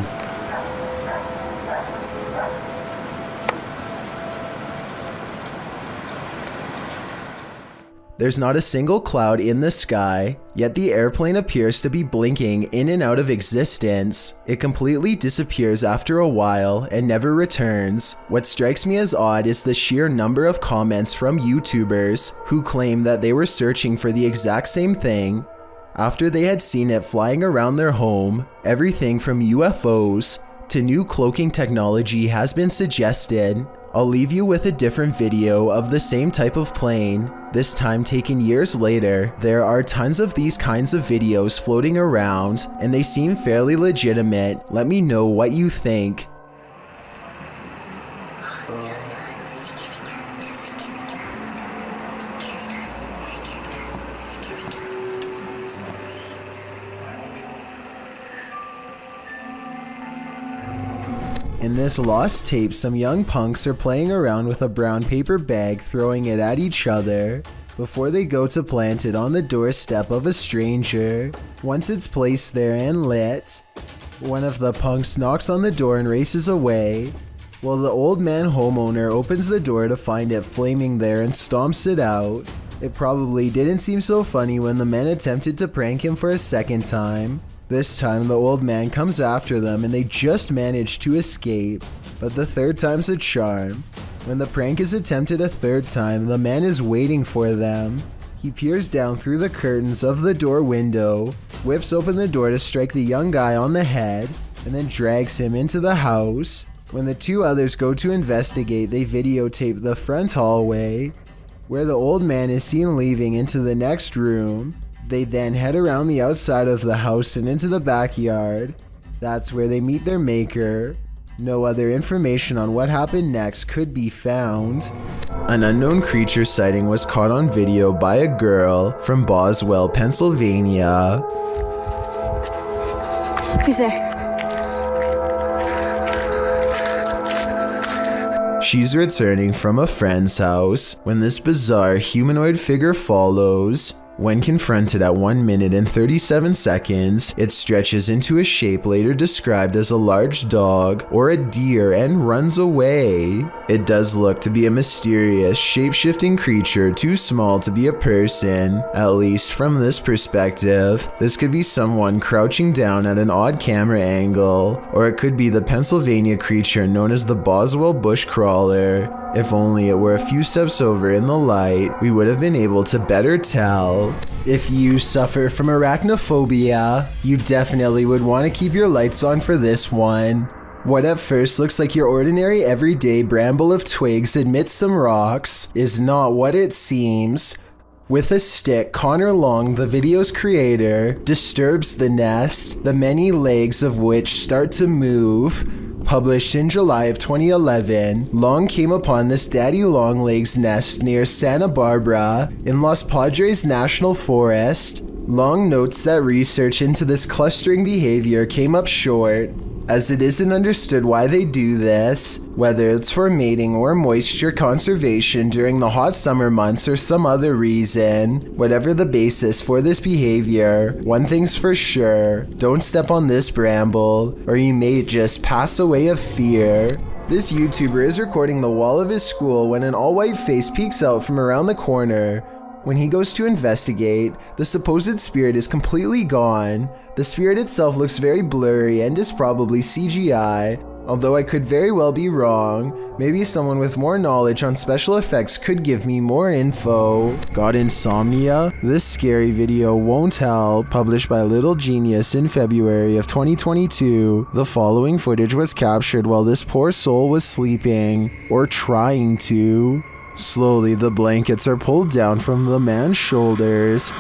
There's not a single cloud in the sky, yet the airplane appears to be blinking in and out of existence. It completely disappears after a while and never returns. What strikes me as odd is the sheer number of comments from YouTubers who claim that they were searching for the exact same thing after they had seen it flying around their home. Everything from UFOs to new cloaking technology has been suggested. I'll leave you with a different video of the same type of plane, this time taken years later. There are tons of these kinds of videos floating around, and they seem fairly legitimate. Let me know what you think. In this lost tape, some young punks are playing around with a brown paper bag, throwing it at each other before they go to plant it on the doorstep of a stranger. Once it's placed there and lit, one of the punks knocks on the door and races away, while the old man homeowner opens the door to find it flaming there and stomps it out. It probably didn't seem so funny when the men attempted to prank him for a second time. This time the old man comes after them and they just manage to escape, but the third time's a charm. When the prank is attempted a third time, the man is waiting for them. He peers down through the curtains of the door window, whips open the door to strike the young guy on the head, and then drags him into the house. When the two others go to investigate, they videotape the front hallway, where the old man is seen leaving into the next room. They then head around the outside of the house and into the backyard. That's where they meet their maker. No other information on what happened next could be found. An unknown creature sighting was caught on video by a girl from Boswell, Pennsylvania. Who's there? She's returning from a friend's house when this bizarre humanoid figure follows. When confronted at 1 minute and 37 seconds, it stretches into a shape later described as a large dog or a deer and runs away. It does look to be a mysterious, shape-shifting creature too small to be a person, at least from this perspective. This could be someone crouching down at an odd camera angle, or it could be the Pennsylvania creature known as the Boswell bushcrawler. If only it were a few steps over in the light, we would have been able to better tell. If you suffer from arachnophobia, you definitely would want to keep your lights on for this one. What at first looks like your ordinary everyday bramble of twigs amidst some rocks is not what it seems. With a stick, Connor Long, the video's creator, disturbs the nest, the many legs of which start to move. Published in July of 2011, Long came upon this daddy longlegs nest near Santa Barbara in Los Padres National Forest. Long notes that research into this clustering behavior came up short, as it isn't understood why they do this, whether it's for mating or moisture conservation during the hot summer months or some other reason. Whatever the basis for this behavior, one thing's for sure, don't step on this bramble, or you may just pass away of fear. This YouTuber is recording the wall of his school when an all-white face peeks out from around the corner. When he goes to investigate, the supposed spirit is completely gone. The spirit itself looks very blurry and is probably CGI, although I could very well be wrong. Maybe someone with more knowledge on special effects could give me more info. Got insomnia? This scary video won't help. Published by Little Genius in February of 2022, the following footage was captured while this poor soul was sleeping, or trying to. Slowly, the blankets are pulled down from the man's shoulders.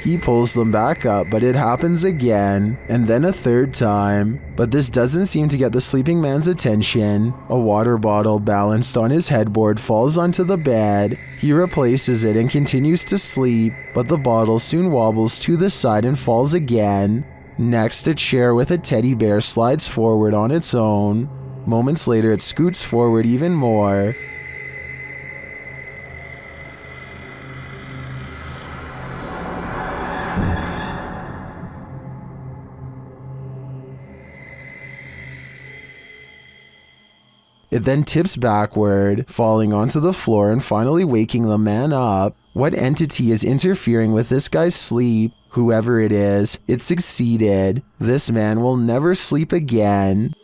He pulls them back up, but it happens again, and then a third time. But this doesn't seem to get the sleeping man's attention. A water bottle balanced on his headboard falls onto the bed. He replaces it and continues to sleep, but the bottle soon wobbles to the side and falls again. Next, a chair with a teddy bear slides forward on its own. Moments later, it scoots forward even more. It then tips backward, falling onto the floor and finally waking the man up. What entity is interfering with this guy's sleep? Whoever it is, it succeeded. This man will never sleep again.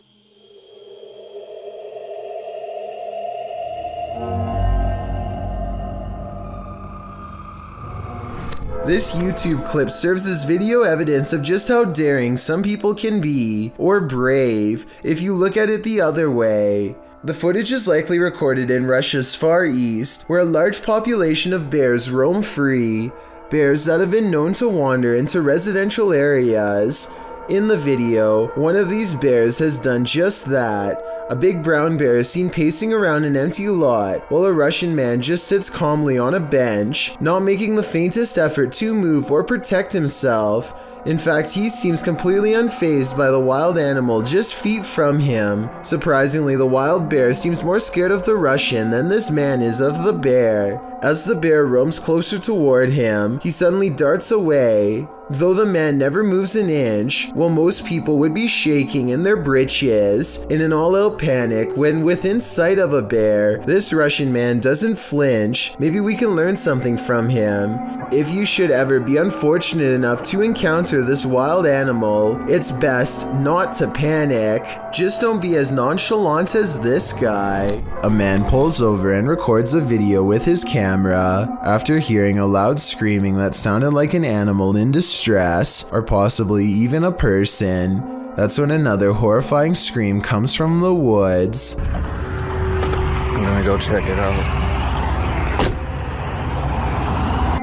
This YouTube clip serves as video evidence of just how daring some people can be, or brave, if you look at it the other way. The footage is likely recorded in Russia's Far East, where a large population of bears roam free, bears that have been known to wander into residential areas. In the video, one of these bears has done just that. A big brown bear is seen pacing around an empty lot, while a Russian man just sits calmly on a bench, not making the faintest effort to move or protect himself. In fact, he seems completely unfazed by the wild animal just feet from him. Surprisingly, the wild bear seems more scared of the Russian than this man is of the bear. As the bear roams closer toward him, he suddenly darts away. Though the man never moves an inch, while most people would be shaking in their britches in an all-out panic when within sight of a bear, this Russian man doesn't flinch. Maybe we can learn something from him. If you should ever be unfortunate enough to encounter this wild animal, it's best not to panic. Just don't be as nonchalant as this guy. A man pulls over and records a video with his camera after hearing a loud screaming that sounded like an animal in distress, or possibly even a person. That's when another horrifying scream comes from the woods. I'm gonna go check it out.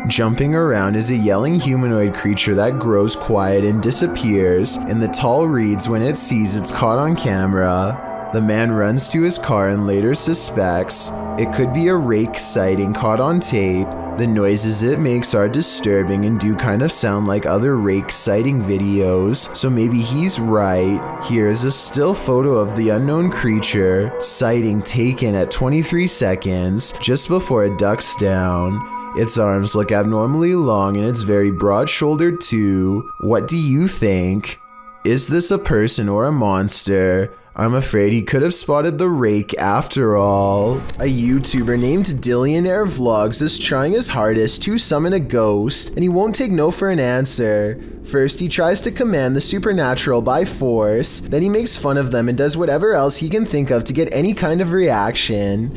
Jumping around is a yelling humanoid creature that grows quiet and disappears in the tall reeds when it sees it's caught on camera. The man runs to his car and later suspects it could be a rake sighting caught on tape. The noises it makes are disturbing and do kind of sound like other rake sighting videos, so maybe he's right. Here's a still photo of the unknown creature, sighting taken at 23 seconds, just before it ducks down. Its arms look abnormally long and it's very broad-shouldered too. What do you think? Is this a person or a monster? I'm afraid he could have spotted the rake after all. A YouTuber named Dillionaire Vlogs is trying his hardest to summon a ghost, and he won't take no for an answer. First, he tries to command the supernatural by force, then he makes fun of them and does whatever else he can think of to get any kind of reaction.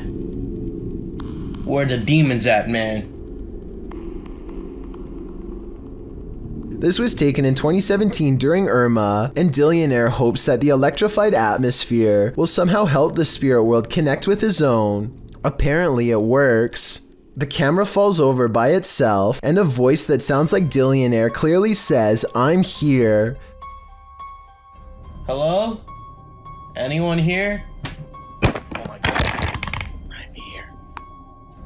Where the demons at, man? This was taken in 2017 during Irma, and Dillionaire hopes that the electrified atmosphere will somehow help the spirit world connect with his own. Apparently it works. The camera falls over by itself, and a voice that sounds like Dillionaire clearly says, "I'm here." Hello? Anyone here?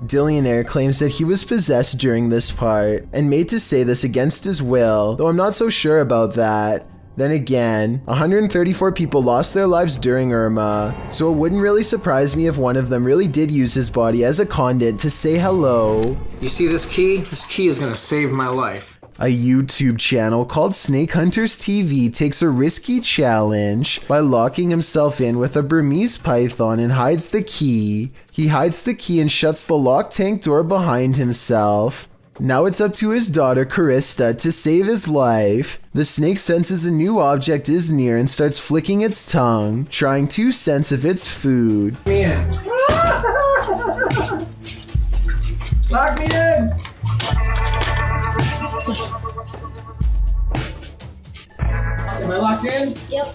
Dillionaire claims that he was possessed during this part, and made to say this against his will, though I'm not so sure about that. Then again, 134 people lost their lives during Irma, so it wouldn't really surprise me if one of them really did use his body as a conduit to say hello. You see this key? This key is gonna save my life. A YouTube channel called Snake Hunters TV takes a risky challenge by locking himself in with a Burmese python and hides the key. He hides the key and shuts the locked tank door behind himself. Now it's up to his daughter Carista to save his life. The snake senses a new object is near and starts flicking its tongue, trying to sense if it's food. Man. Lock me in! Am I locked in? Yep.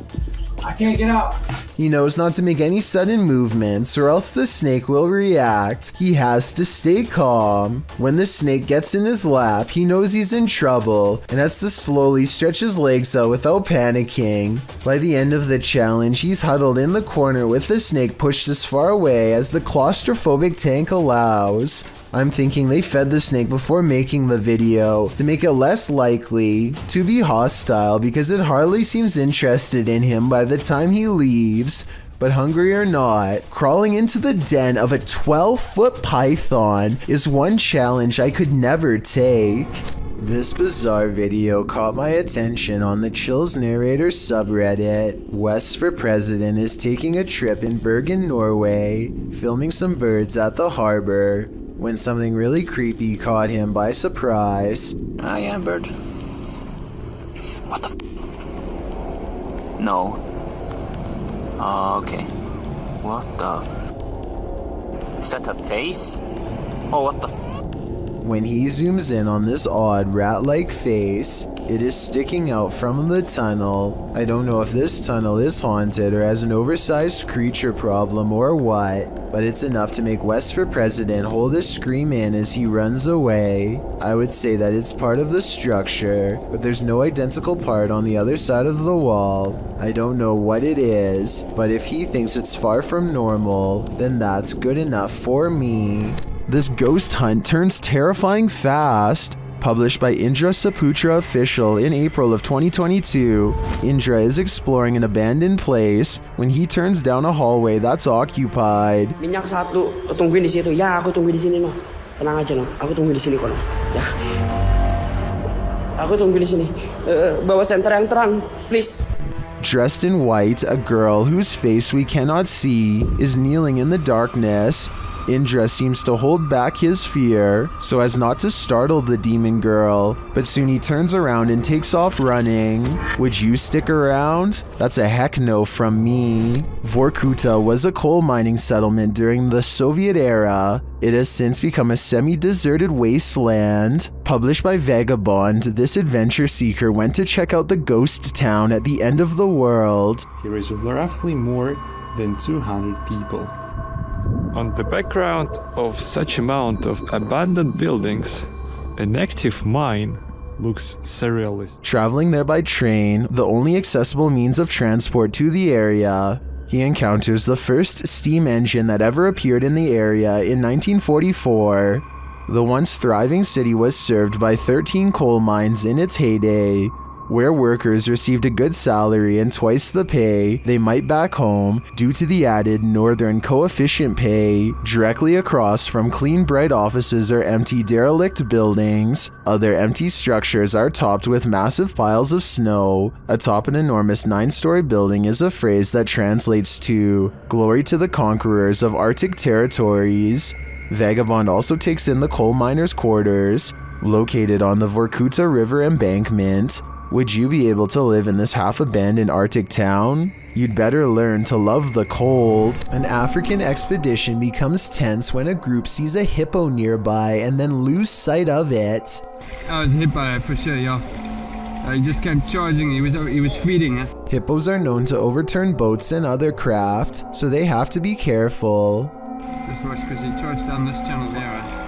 I can't get out. He knows not to make any sudden movements or else the snake will react. He has to stay calm. When the snake gets in his lap, he knows he's in trouble and has to slowly stretch his legs out without panicking. By the end of the challenge, he's huddled in the corner with the snake pushed as far away as the claustrophobic tank allows. I'm thinking they fed the snake before making the video to make it less likely to be hostile because it hardly seems interested in him by the time he leaves. But hungry or not, crawling into the den of a 12-foot python is one challenge I could never take. This bizarre video caught my attention on the Chills Narrator subreddit. West for President is taking a trip in Bergen, Norway, filming some birds at the harbor, when something really creepy caught him by surprise. I am bird. What the No. Okay. What the Is that a face? Oh, what the When he zooms in on this odd rat-like face, it is sticking out from the tunnel. I don't know if this tunnel is haunted or has an oversized creature problem or what, but it's enough to make West for President hold a scream in as he runs away. I would say that it's part of the structure, but there's no identical part on the other side of the wall. I don't know what it is, but if he thinks it's far from normal, then that's good enough for me. This ghost hunt turns terrifying fast. Published by Indra Saputra Official in April of 2022, Indra is exploring an abandoned place when he turns down a hallway that's occupied. Minyak satu, tungguin di situ. Ya, aku tunggu di sini, no. Tenang aja, no. Aku tunggu di sini, kok, no. Ya. Aku tunggu di sini. Bawa senter yang terang, please. Dressed in white, a girl whose face we cannot see is kneeling in the darkness. Indra seems to hold back his fear so as not to startle the demon girl, but soon he turns around and takes off running. Would you stick around? That's a heck no from me. Vorkuta was a coal mining settlement during the Soviet era. It has since become a semi-deserted wasteland. Published by Vagabond, this adventure seeker went to check out the ghost town at the end of the world. Here is roughly more than 200 people. On the background of such amount of abandoned buildings, an active mine looks surrealist. Traveling there by train, the only accessible means of transport to the area, he encounters the first steam engine that ever appeared in the area in 1944. The once thriving city was served by 13 coal mines in its heyday, where workers received a good salary and twice the pay they might back home due to the added northern coefficient pay. Directly across from clean bright offices are empty derelict buildings. Other empty structures are topped with massive piles of snow. Atop an enormous 9-story building is a phrase that translates to "Glory to the conquerors of Arctic territories." Vagabond also takes in the coal miners' quarters, located on the Vorkuta River embankment. Would you be able to live in this half-abandoned Arctic town? You'd better learn to love the cold. An African expedition becomes tense when a group sees a hippo nearby and then lose sight of it. I was hit by it for sure, y'all. He just kept charging. He was feeding it. Hippos are known to overturn boats and other craft, so they have to be careful. Just watch, because he charged down this channel there.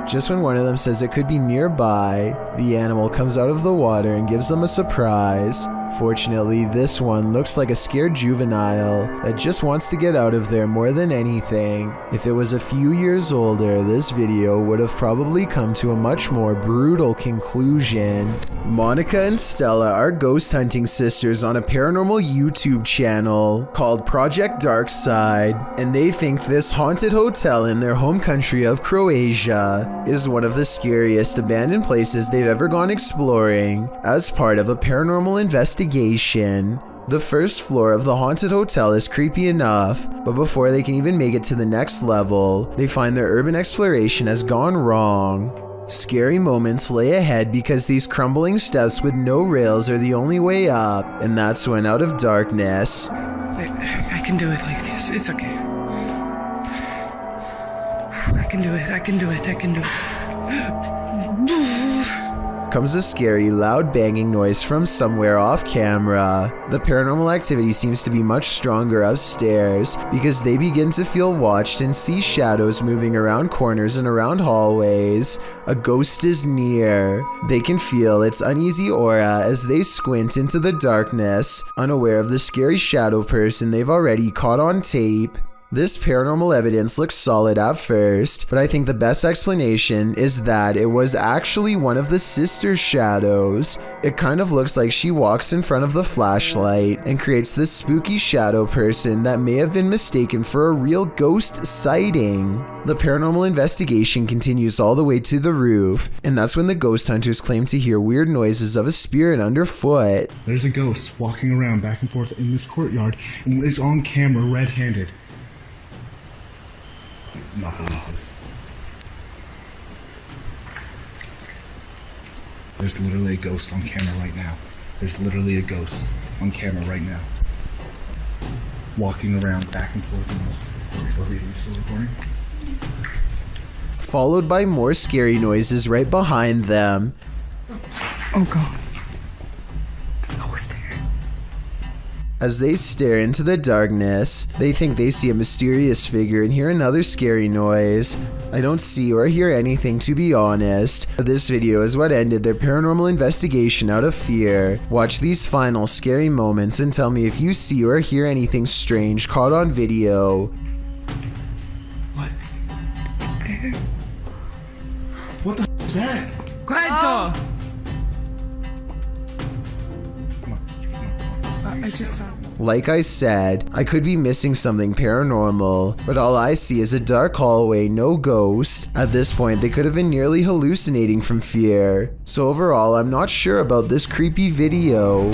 Just when one of them says it could be nearby, the animal comes out of the water and gives them a surprise. Fortunately, this one looks like a scared juvenile that just wants to get out of there more than anything. If it was a few years older, this video would have probably come to a much more brutal conclusion. Monica and Stella are ghost hunting sisters on a paranormal YouTube channel called Project Darkside, and they think this haunted hotel in their home country of Croatia is one of the scariest abandoned places they've ever gone exploring as part of a paranormal investigation. The first floor of the haunted hotel is creepy enough, but before they can even make it to the next level, they find their urban exploration has gone wrong. Scary moments lay ahead because these crumbling steps with no rails are the only way up, and that's when out of darkness, I can do it like this. It's okay. I can do it. I can do it. I can do it. comes a scary, loud banging noise from somewhere off camera. The paranormal activity seems to be much stronger upstairs because they begin to feel watched and see shadows moving around corners and around hallways. A ghost is near. They can feel its uneasy aura as they squint into the darkness, unaware of the scary shadow person they've already caught on tape. This paranormal evidence looks solid at first, but I think the best explanation is that it was actually one of the sister's shadows. It kind of looks like she walks in front of the flashlight and creates this spooky shadow person that may have been mistaken for a real ghost sighting. The paranormal investigation continues all the way to the roof, and that's when the ghost hunters claim to hear weird noises of a spirit underfoot. There's a ghost walking around back and forth in this courtyard and is on camera red-handed. Not believe this. There's literally a ghost on camera right now. There's literally a ghost on camera right now. Walking around back and forth in this. Are you still recording? Followed by more scary noises right behind them. Oh god. As they stare into the darkness, they think they see a mysterious figure and hear another scary noise. I don't see or hear anything, to be honest. This video is what ended their paranormal investigation out of fear. Watch these final scary moments and tell me if you see or hear anything strange caught on video. What the is that? Quiet! I just saw. Like I said, I could be missing something paranormal, but all I see is a dark hallway, no ghost. At this point, they could have been nearly hallucinating from fear. So overall, I'm not sure about this creepy video.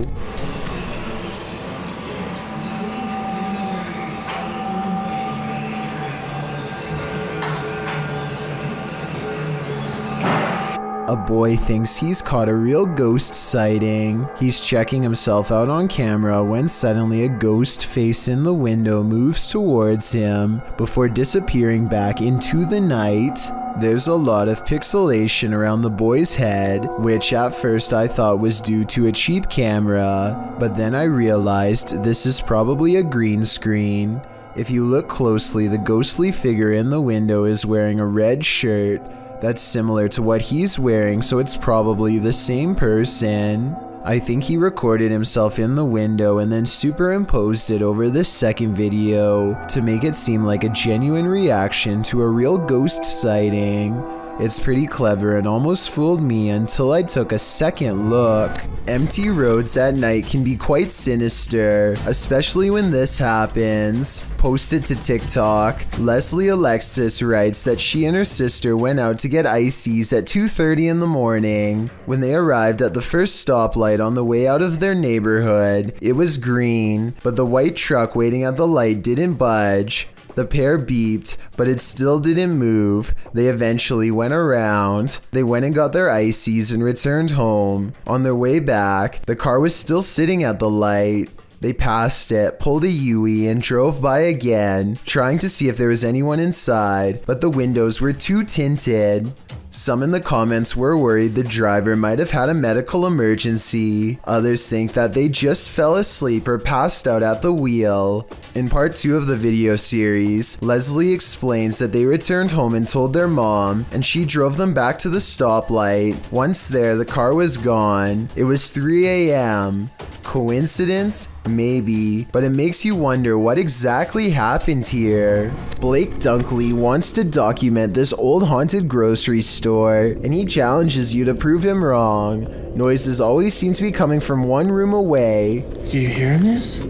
A boy thinks he's caught a real ghost sighting. He's checking himself out on camera when suddenly a ghost face in the window moves towards him before disappearing back into the night. There's a lot of pixelation around the boy's head, which at first I thought was due to a cheap camera, but then I realized this is probably a green screen. If you look closely, the ghostly figure in the window is wearing a red shirt that's similar to what he's wearing, so it's probably the same person. I think he recorded himself in the window and then superimposed it over this second video to make it seem like a genuine reaction to a real ghost sighting. It's pretty clever and almost fooled me until I took a second look. Empty roads at night can be quite sinister, especially when this happens. Posted to TikTok, Leslie Alexis writes that she and her sister went out to get ices at 2:30 in the morning. When they arrived at the first stoplight on the way out of their neighborhood, it was green, but the white truck waiting at the light didn't budge. The pair beeped, but it still didn't move. They eventually went around. They went and got their ices and returned home. On their way back, the car was still sitting at the light. They passed it, pulled a U-turn, and drove by again, trying to see if there was anyone inside, but the windows were too tinted. Some in the comments were worried the driver might have had a medical emergency. Others think that they just fell asleep or passed out at the wheel. In part 2 of the video series, Leslie explains that they returned home and told their mom, and she drove them back to the stoplight. Once there, the car was gone. It was 3 a.m. Coincidence? Maybe, but it makes you wonder what exactly happened here. Blake Dunkley wants to document this old haunted grocery store, and he challenges you to prove him wrong. Noises always seem to be coming from one room away. You hearing this?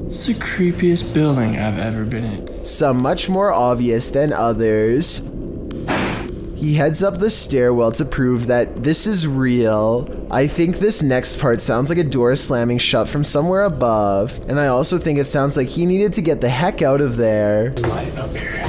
It's the creepiest building I've ever been in. Some much more obvious than others. He heads up the stairwell to prove that this is real. I think this next part sounds like a door slamming shut from somewhere above, and I also think it sounds like he needed to get the heck out of there. Lighting up here.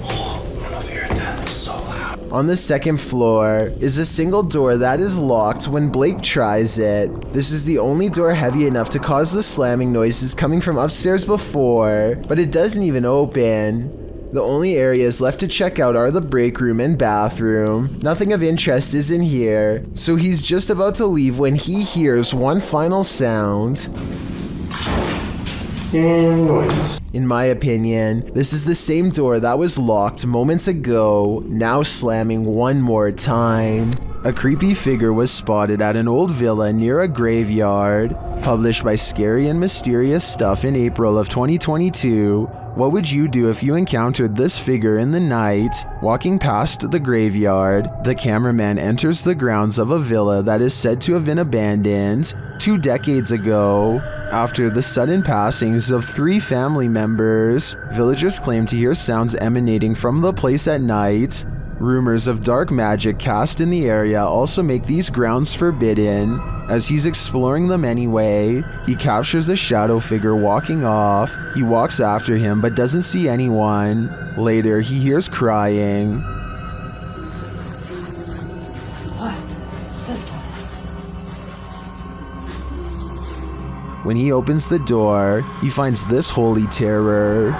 Oh, I don't know if you heard that. It was so loud. On the second floor is a single door that is locked when Blake tries it. This is the only door heavy enough to cause the slamming noises coming from upstairs before, but it doesn't even open. The only areas left to check out are the break room and bathroom. Nothing of interest is in here, so he's just about to leave when he hears one final sound. In my opinion, this is the same door that was locked moments ago, now slamming one more time. A creepy figure was spotted at an old villa near a graveyard. Published by Scary and Mysterious Stuff in April of 2022. What would you do if you encountered this figure in the night? Walking past the graveyard, the cameraman enters the grounds of a villa that is said to have been abandoned 2 decades ago. After the sudden passings of 3 family members, villagers claim to hear sounds emanating from the place at night. Rumors of dark magic cast in the area also make these grounds forbidden. As he's exploring them anyway, he captures a shadow figure walking off. He walks after him but doesn't see anyone. Later, he hears crying. When he opens the door, he finds this holy terror.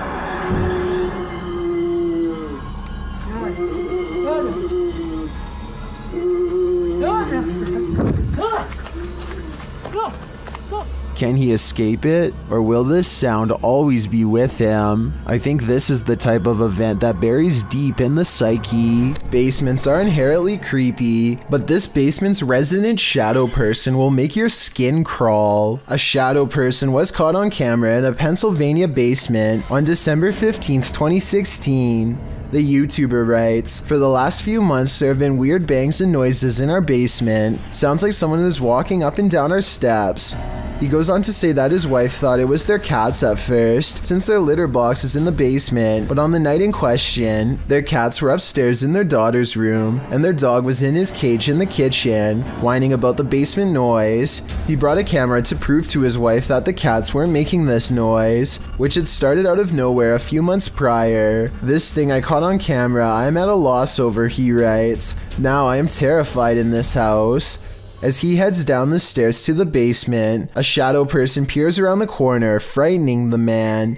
Can he escape it, or will this sound always be with him? I think this is the type of event that buries deep in the psyche. Basements are inherently creepy, but this basement's resident shadow person will make your skin crawl. A shadow person was caught on camera in a Pennsylvania basement on December 15th, 2016. The YouTuber writes, "For the last few months there have been weird bangs and noises in our basement. Sounds like someone is walking up and down our steps." He goes on to say that his wife thought it was their cats at first, since their litter box is in the basement, but on the night in question, their cats were upstairs in their daughter's room, and their dog was in his cage in the kitchen, whining about the basement noise. He brought a camera to prove to his wife that the cats weren't making this noise, which had started out of nowhere a few months prior. "This thing I caught on camera, I am at a loss over," he writes. "Now I am terrified in this house." As he heads down the stairs to the basement, a shadow person peers around the corner, frightening the man.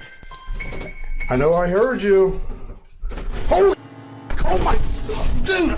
I know I heard you. Holy, oh my, dude.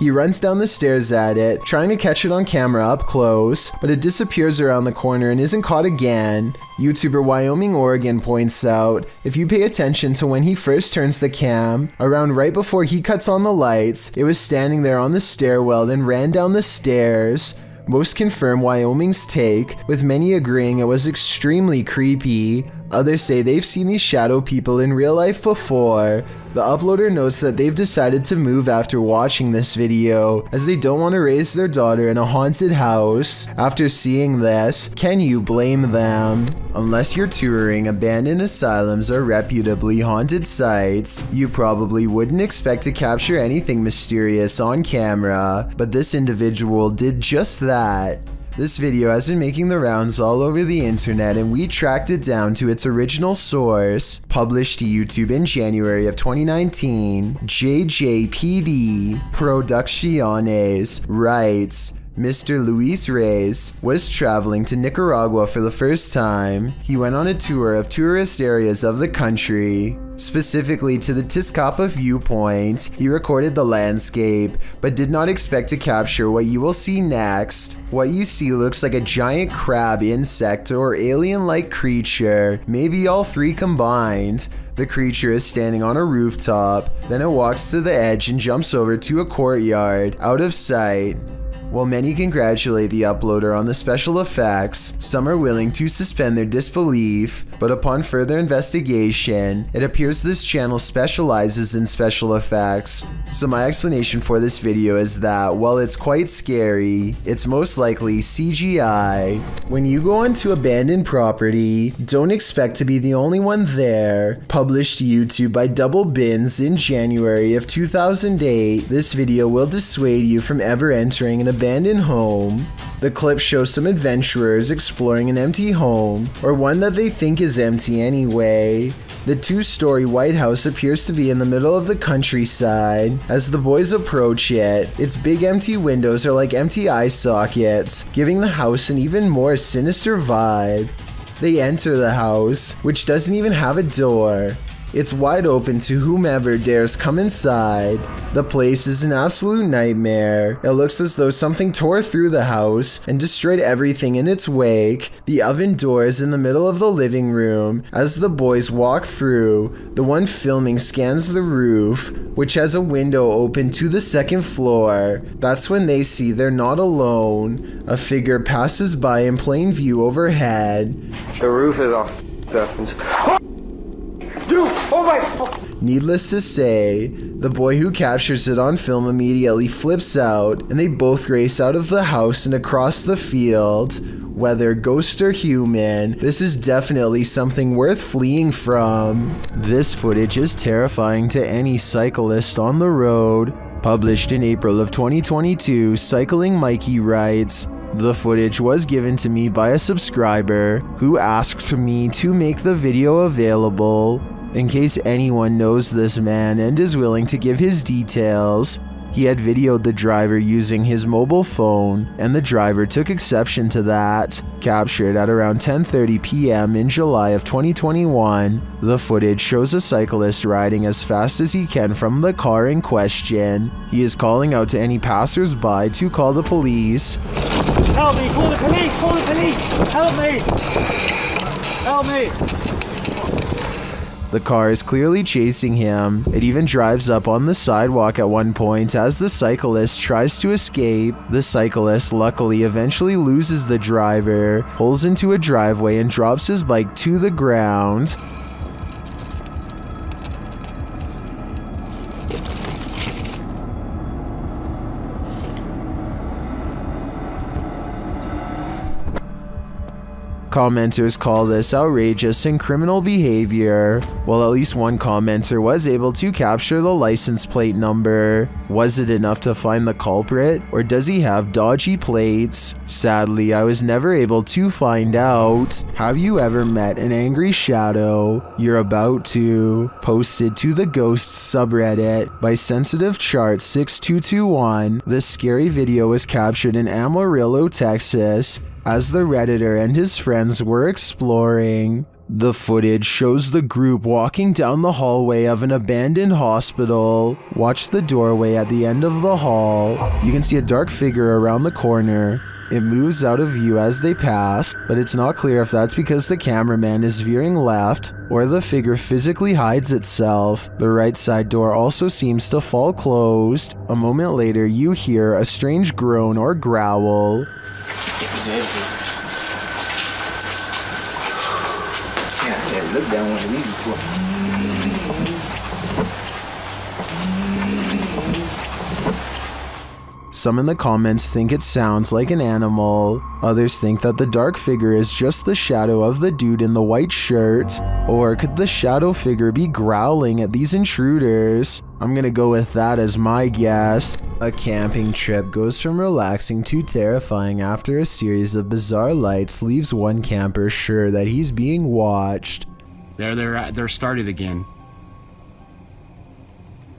He runs down the stairs at it, trying to catch it on camera up close, but it disappears around the corner and isn't caught again. YouTuber Wyoming Oregon points out, if you pay attention to when he first turns the cam, around right before he cuts on the lights, it was standing there on the stairwell then ran down the stairs. Most confirm Wyoming's take, with many agreeing it was extremely creepy. Others say they've seen these shadow people in real life before. The uploader notes that they've decided to move after watching this video, as they don't want to raise their daughter in a haunted house. After seeing this, can you blame them? Unless you're touring abandoned asylums or reputably haunted sites, you probably wouldn't expect to capture anything mysterious on camera, but this individual did just that. This video has been making the rounds all over the internet, and we tracked it down to its original source. Published to YouTube in January of 2019, JJPD Producciones writes, Mr. Luis Reyes was traveling to Nicaragua for the first time. He went on a tour of tourist areas of the country, specifically to the Tizcapa viewpoint. He recorded the landscape, but did not expect to capture what you will see next. What you see looks like a giant crab insect or alien-like creature, maybe all three combined. The creature is standing on a rooftop, then it walks to the edge and jumps over to a courtyard, out of sight. While many congratulate the uploader on the special effects, some are willing to suspend their disbelief, but upon further investigation, it appears this channel specializes in special effects. So my explanation for this video is that, while it's quite scary, it's most likely CGI. When you go onto abandoned property, don't expect to be the only one there. Published to YouTube by Double Bins in January of 2008, this video will dissuade you from ever entering an abandoned home. The clip shows some adventurers exploring an empty home, or one that they think is empty anyway. The two-story White House appears to be in the middle of the countryside. As the boys approach it, its big empty windows are like empty eye sockets, giving the house an even more sinister vibe. They enter the house, which doesn't even have a door. It's wide open to whomever dares come inside. The place is an absolute nightmare. It looks as though something tore through the house and destroyed everything in its wake. The oven door is in the middle of the living room. As the boys walk through, the one filming scans the roof, which has a window open to the second floor. That's when they see they're not alone. A figure passes by in plain view overhead. The roof is off. Dude, oh my! Needless to say, the boy who captures it on film immediately flips out, and they both race out of the house and across the field. Whether ghost or human, this is definitely something worth fleeing from. This footage is terrifying to any cyclist on the road. Published in April of 2022, Cycling Mikey writes, the footage was given to me by a subscriber who asked me to make the video available. In case anyone knows this man and is willing to give his details, he had videoed the driver using his mobile phone, and the driver took exception to that. Captured at around 10:30 p.m. in July of 2021, the footage shows a cyclist riding as fast as he can from the car in question. He is calling out to any passers-by to call the police. Help me! Call the police! Call the police! Help me! Help me! The car is clearly chasing him. It even drives up on the sidewalk at one point as the cyclist tries to escape. The cyclist luckily eventually loses the driver, pulls into a driveway and drops his bike to the ground. Commenters call this outrageous and criminal behavior, while at least one commenter was able to capture the license plate number. Was it enough to find the culprit, or does he have dodgy plates? Sadly, I was never able to find out. Have you ever met an angry shadow? You're about to. Posted to the Ghosts subreddit by Sensitive Chart 6221, this scary video was captured in Amarillo, Texas, as the Redditor and his friends were exploring. The footage shows the group walking down the hallway of an abandoned hospital. Watch the doorway at the end of the hall. You can see a dark figure around the corner. It moves out of view as they pass, but it's not clear if that's because the cameraman is veering left or the figure physically hides itself. The right side door also seems to fall closed. A moment later, you hear a strange groan or growl. Look down one of these before. Some in the comments think it sounds like an animal. Others think that the dark figure is just the shadow of the dude in the white shirt. Or could the shadow figure be growling at these intruders? I'm gonna go with that as my guess. A camping trip goes from relaxing to terrifying after a series of bizarre lights leaves one camper sure that he's being watched. They're started again.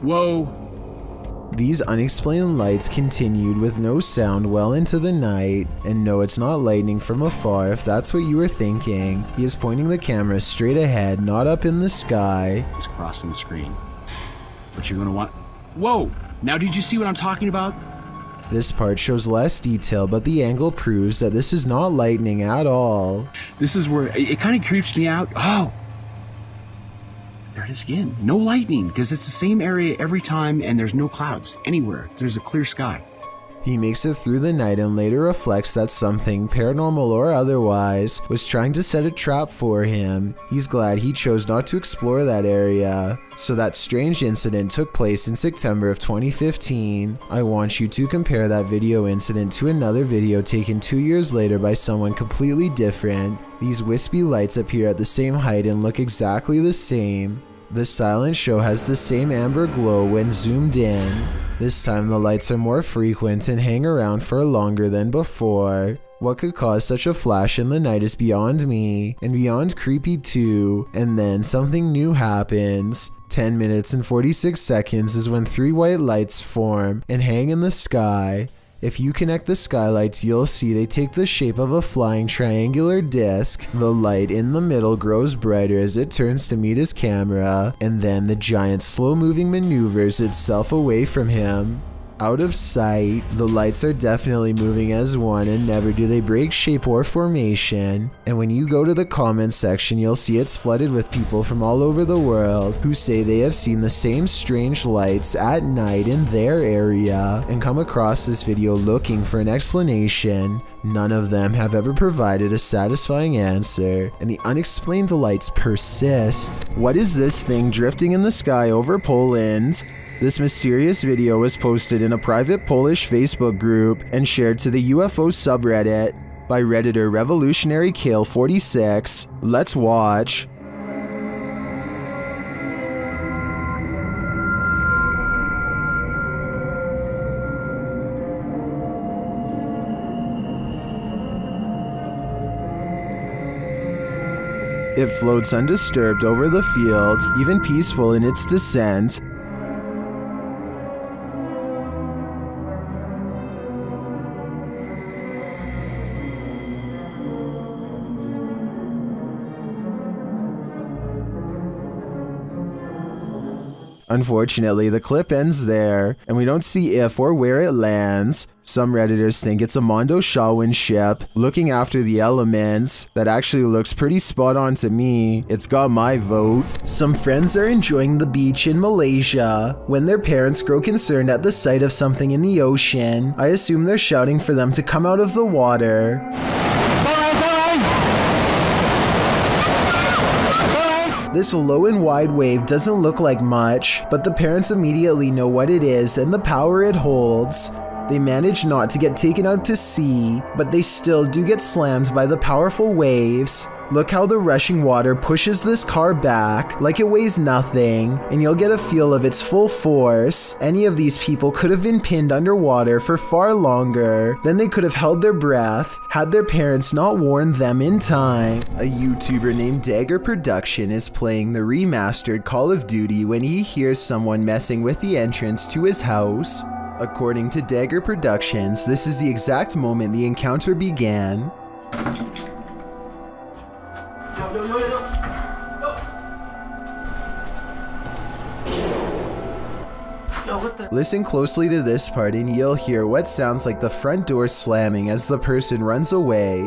Whoa. These unexplained lights continued with no sound well into the night, and no, it's not lightning from afar if that's what you were thinking. He is pointing the camera straight ahead, not up in the sky. It's crossing the screen. But you're gonna want... Whoa! Now did you see what I'm talking about? This part shows less detail, but the angle proves that this is not lightning at all. This is where it kind of creeps me out. Oh! There it is again. No lightning, because it's the same area every time and there's no clouds anywhere. There's a clear sky. He makes it through the night and later reflects that something, paranormal or otherwise, was trying to set a trap for him. He's glad he chose not to explore that area. So that strange incident took place in September of 2015. I want you to compare that video incident to another video taken 2 years later by someone completely different. These wispy lights appear at the same height and look exactly the same. The silent show has the same amber glow when zoomed in. This time the lights are more frequent and hang around for longer than before. What could cause such a flash in the night is beyond me, and beyond creepy too. And then something new happens. 10 minutes and 46 seconds is when 3 white lights form and hang in the sky. If you connect the skylights, you'll see they take the shape of a flying triangular disc. The light in the middle grows brighter as it turns to meet his camera, and then the giant slow-moving maneuvers itself away from him. Out of sight, the lights are definitely moving as one and never do they break shape or formation. And when you go to the comments section, you'll see it's flooded with people from all over the world who say they have seen the same strange lights at night in their area and come across this video looking for an explanation. None of them have ever provided a satisfying answer, and the unexplained lights persist. What is this thing drifting in the sky over Poland? This mysterious video was posted in a private Polish Facebook group and shared to the UFO subreddit by Redditor Revolutionary Kale 46. Let's watch. It floats undisturbed over the field, even peaceful in its descent. Unfortunately, the clip ends there, and we don't see if or where it lands. Some Redditors think it's a Mondo Shawin ship looking after the elements. That actually looks pretty spot on to me. It's got my vote. Some friends are enjoying the beach in Malaysia when their parents grow concerned at the sight of something in the ocean. I assume they're shouting for them to come out of the water. This low and wide wave doesn't look like much, but the parents immediately know what it is and the power it holds. They manage not to get taken out to sea, but they still do get slammed by the powerful waves. Look how the rushing water pushes this car back like it weighs nothing, and you'll get a feel of its full force. Any of these people could have been pinned underwater for far longer. Then they could have held their breath had their parents not warned them in time. A YouTuber named Dagger Production is playing the remastered Call of Duty when he hears someone messing with the entrance to his house. According to Dagger Productions, this is the exact moment the encounter began. Yo. Listen closely to this part and you'll hear what sounds like the front door slamming as the person runs away.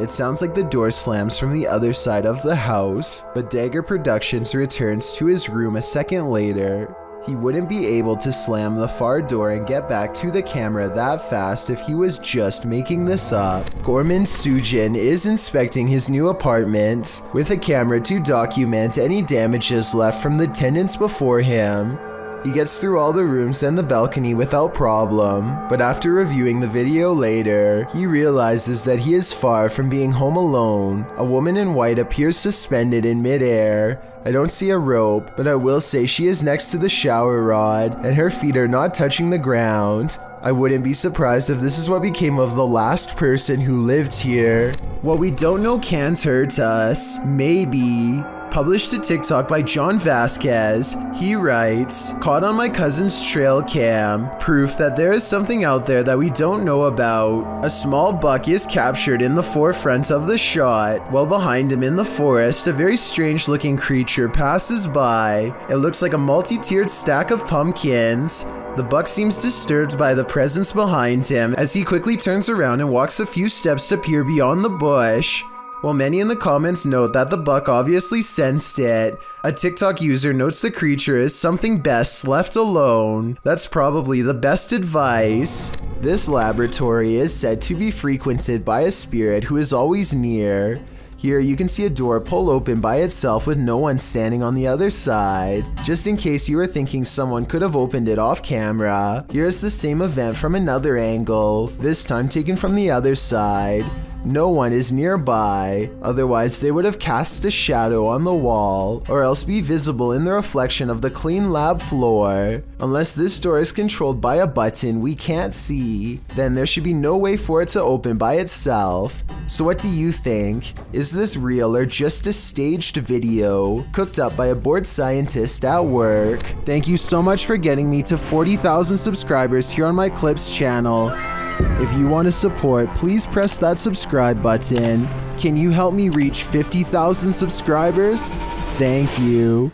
It sounds like the door slams from the other side of the house, but Dagger Productions returns to his room a second later. He wouldn't be able to slam the far door and get back to the camera that fast if he was just making this up. Gorman Sujin is inspecting his new apartment with a camera to document any damages left from the tenants before him. He gets through all the rooms and the balcony without problem, but after reviewing the video later, he realizes that he is far from being home alone. A woman in white appears suspended in midair. I don't see a rope, but I will say she is next to the shower rod, and her feet are not touching the ground. I wouldn't be surprised if this is what became of the last person who lived here. What we don't know can't hurt us. Maybe. Published to TikTok by John Vasquez, he writes, "Caught on my cousin's trail cam, proof that there is something out there that we don't know about. A small buck is captured in the forefront of the shot, while behind him in the forest, a very strange looking creature passes by. It looks like a multi-tiered stack of pumpkins. The buck seems disturbed by the presence behind him as he quickly turns around and walks a few steps to peer beyond the bush." While many in the comments note that the buck obviously sensed it, a TikTok user notes the creature is something best left alone. That's probably the best advice. This laboratory is said to be frequented by a spirit who is always near. Here you can see a door pull open by itself with no one standing on the other side. Just in case you were thinking someone could have opened it off camera, here's the same event from another angle, this time taken from the other side. No one is nearby, otherwise they would have cast a shadow on the wall, or else be visible in the reflection of the clean lab floor. Unless this door is controlled by a button we can't see, then there should be no way for it to open by itself. So what do you think? Is this real or just a staged video cooked up by a bored scientist at work? Thank you so much for getting me to 40,000 subscribers here on my Clips channel. If you want to support, please press that subscribe button. Can you help me reach 50,000 subscribers? Thank you.